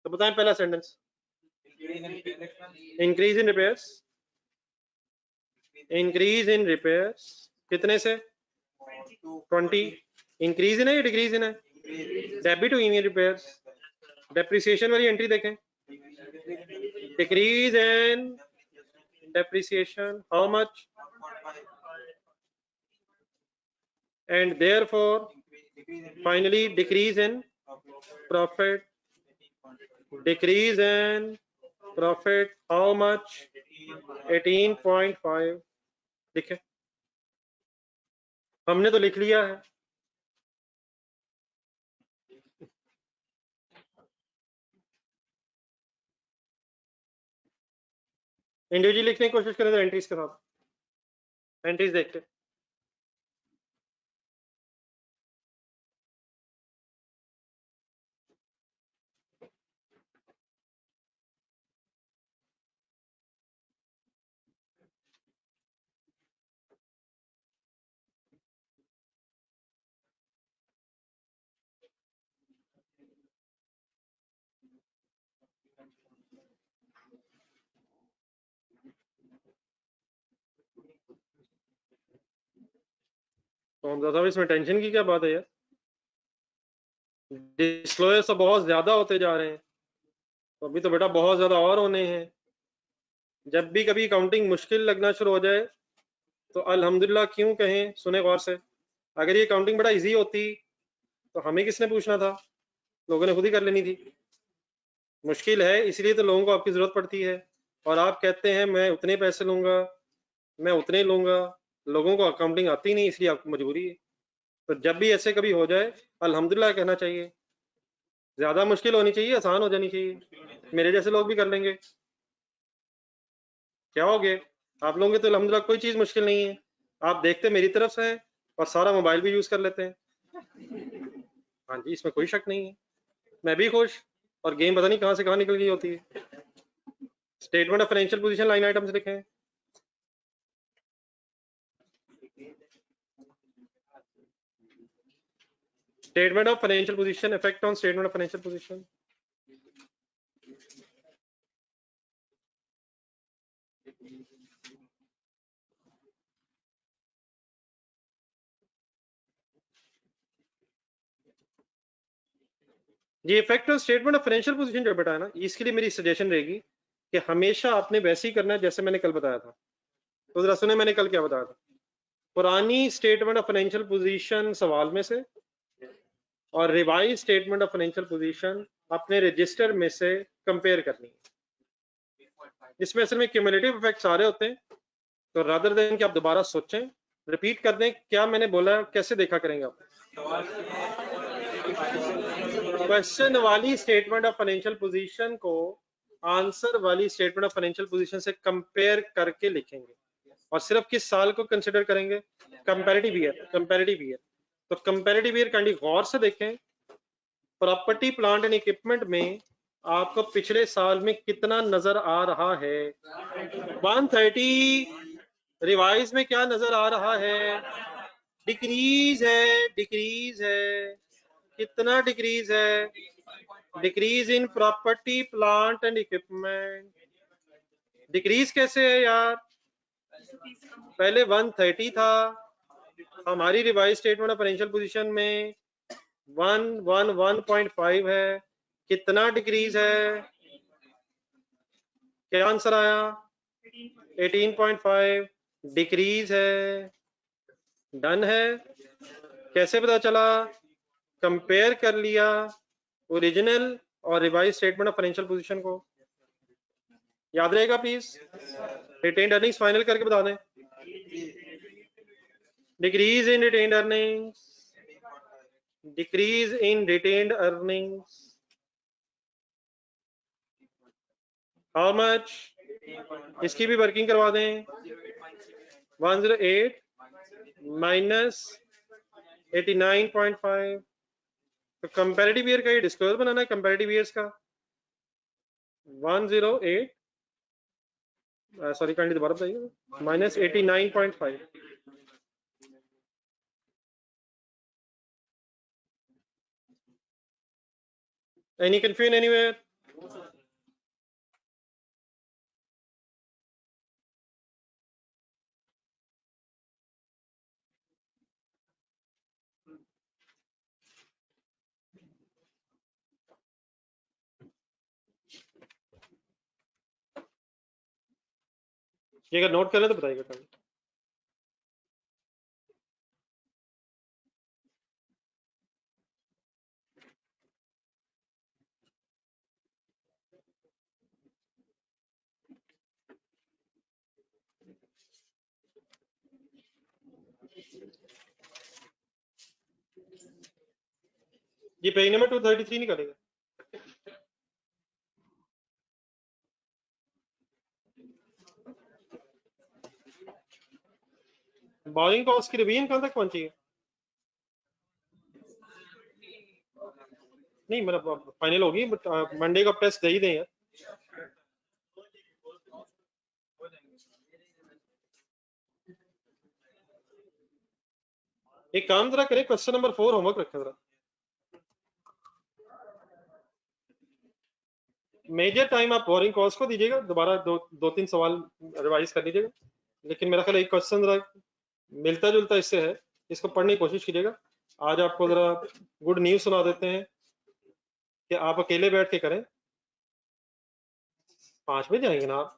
तो बताएं पहला sentence. Increase in repairs, increase in repairs कितने से? 20। इंक्रीज इन है या डिक्रीज इन है? डेबिट हुई है रिपेयर्स। डेप्रिसिएशन वाली एंट्री देखें, decrease in depreciation how much, and therefore finally decrease in profit, decrease in profit how much, 18.5। ठीक है, हमने तो लिख लिया है। इंडिविजुअली लिखने की कोशिश करें तो एंट्रीज के साथ, एंट्रीज देखते। तो हम साहब इसमें टेंशन की क्या बात है यार, डिस्क्लोजर तो बहुत ज्यादा होते जा रहे हैं, तो अभी तो बेटा बहुत ज्यादा और होने हैं। जब भी कभी अकाउंटिंग मुश्किल लगना शुरू हो जाए तो अल्हम्दुलिल्लाह क्यों कहें, सुने गौर से। अगर ये अकाउंटिंग बड़ा इजी होती तो हमें किसने पूछना था, लोगों ने खुद ही कर लेनी थी। मुश्किल है इसलिए तो लोगों को आपकी जरूरत पड़ती है, और आप कहते हैं मैं उतने पैसे लूंगा, मैं उतने लूंगा। लोगों को अकाउंटिंग आती नहीं, इसलिए आपको मजबूरी है। तो जब भी ऐसे कभी हो जाए अल्हम्दुलिल्लाह कहना चाहिए। ज्यादा मुश्किल होनी चाहिए, आसान हो जानी चाहिए, मेरे जैसे लोग भी कर लेंगे। क्या हो गए, आप लोगों के तो अल्हम्दुलिल्लाह कोई चीज मुश्किल नहीं है। आप देखते मेरी तरफ से हैं और सारा मोबाइल भी यूज कर लेते हैं। हाँ जी, इसमें कोई शक नहीं है, मैं भी खुश। और गेम पता नहीं कहाँ से कहाँ निकल गई होती है। Statement of financial position line item से लिखे हैं। Statement of financial position, effect on statement of financial position. ये effect on statement of financial position जो बेटा है ना, इसके लिए मेरी सजेशन रहेगी कि हमेशा आपने वैसे ही करना है जैसे मैंने कल बताया था। तो जरा सुने मैंने कल क्या बताया था। पुरानी स्टेटमेंट ऑफ फाइनेंशियल पोजीशन सवाल में से और revise statement of financial position अपने रजिस्टर में से कंपेयर करनी है। इसमें असल में क्यूमुलेटिव इफेक्ट्स सारे होते हैं, तो रादर देन कि आप दोबारा सोचें, रिपीट कर दें क्या मैंने बोला, कैसे देखा करेंगे आप। क्वेश्चन वाली स्टेटमेंट ऑफ फाइनेंशियल पोजीशन को आंसर वाली स्टेटमेंट ऑफ फाइनेंशियल पोजीशन से कंपेयर करके लिखेंगे, और सिर्फ किस साल को कंसिडर करेंगे, कंपैरेटिव ईयर। कंपैरेटिव ईयर, तो कंपैरेटिव ईयर कैंडी गौर से देखें। प्रॉपर्टी प्लांट एंड इक्विपमेंट में आपको पिछले साल में कितना नजर आ रहा है, 130। रिवाइज में क्या नजर आ रहा है, डिक्रीज है, डिक्रीज है। कितना डिक्रीज है, decrease in property plant and equipment. Decrease कैसे है यार, पहले 130 था, हमारी revise statement of financial position में 111.5 है। कितना डिक्रीज है, क्या आंसर आया, 18.5 डिक्रीज है। डन है। कैसे पता चला, कंपेयर कर लिया ओरिजिनल और revise statement of financial position को। याद रहेगा प्लीज, रिटेन्ड अर्निंग्स फाइनल करके बता दें। Decrease in retained earnings, decrease in retained earnings, how much, इसकी भी वर्किंग करवा दें। 108 माइनस 89.5। तो कंपैरेटिव ईयर का ये डिस्क्लोजर बनाना है, कंपैरेटिव ईयर्स का 108, सॉरी काइंडली दोबारा बताइए, माइनस 89.5। Any confusion anywhere? ये अगर नोट कर ले तो बताइएगा कल। ये पेज नंबर 233 निकालेगा। बोरिंग कॉस्ट की रिवीजन कहाँ तक पहुंची है? नहीं मतलब फाइनल होगी, बट मंडे को टेस्ट दे ही दें यार। एक काम जरा करें, क्वेश्चन नंबर 4 होमवर्क रखें जरा। मेजर टाइम आप बोरिंग कॉस्ट को दीजिएगा, दोबारा दो तीन सवाल रिवाइज कर लीजिएगा। लेकिन मेरा ख्याल एक क्वेश्चन जरा मिलता जुलता इससे है, इसको पढ़ने की कोशिश कीजिएगा। आज आपको जरा गुड न्यूज सुना देते हैं कि आप अकेले बैठ के करें। 5 बजे आएंगे ना आप?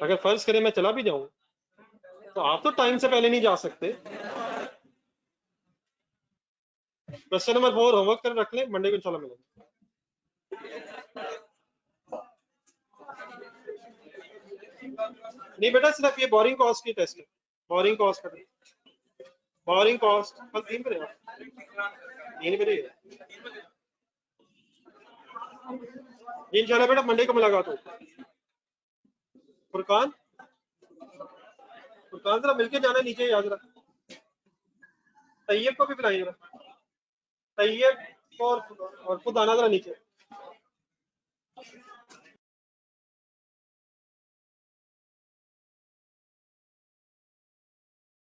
अगर फर्ज करें मैं चला भी जाऊं तो आप तो टाइम से पहले नहीं जा सकते। क्वेश्चन नंबर 4 होमवर्क कर रख लें, मंडे को इंशाल्लाह मिलेंगे। नहीं बेटा, सिर्फ ये बोरिंग कॉस्ट की टेस्ट है। बोरिंग कॉस्ट का, बोरिंग कॉस्ट कल 3 बजे 3 बजे इंशाल्लाह बेटा मंडे को मुलाकात हो। फुरकान, फुरकान जरा मिलके जाना नीचे, याद रख। तैयब को भी बुलाइए जरा, तैयब और खुद आना जरा नीचे।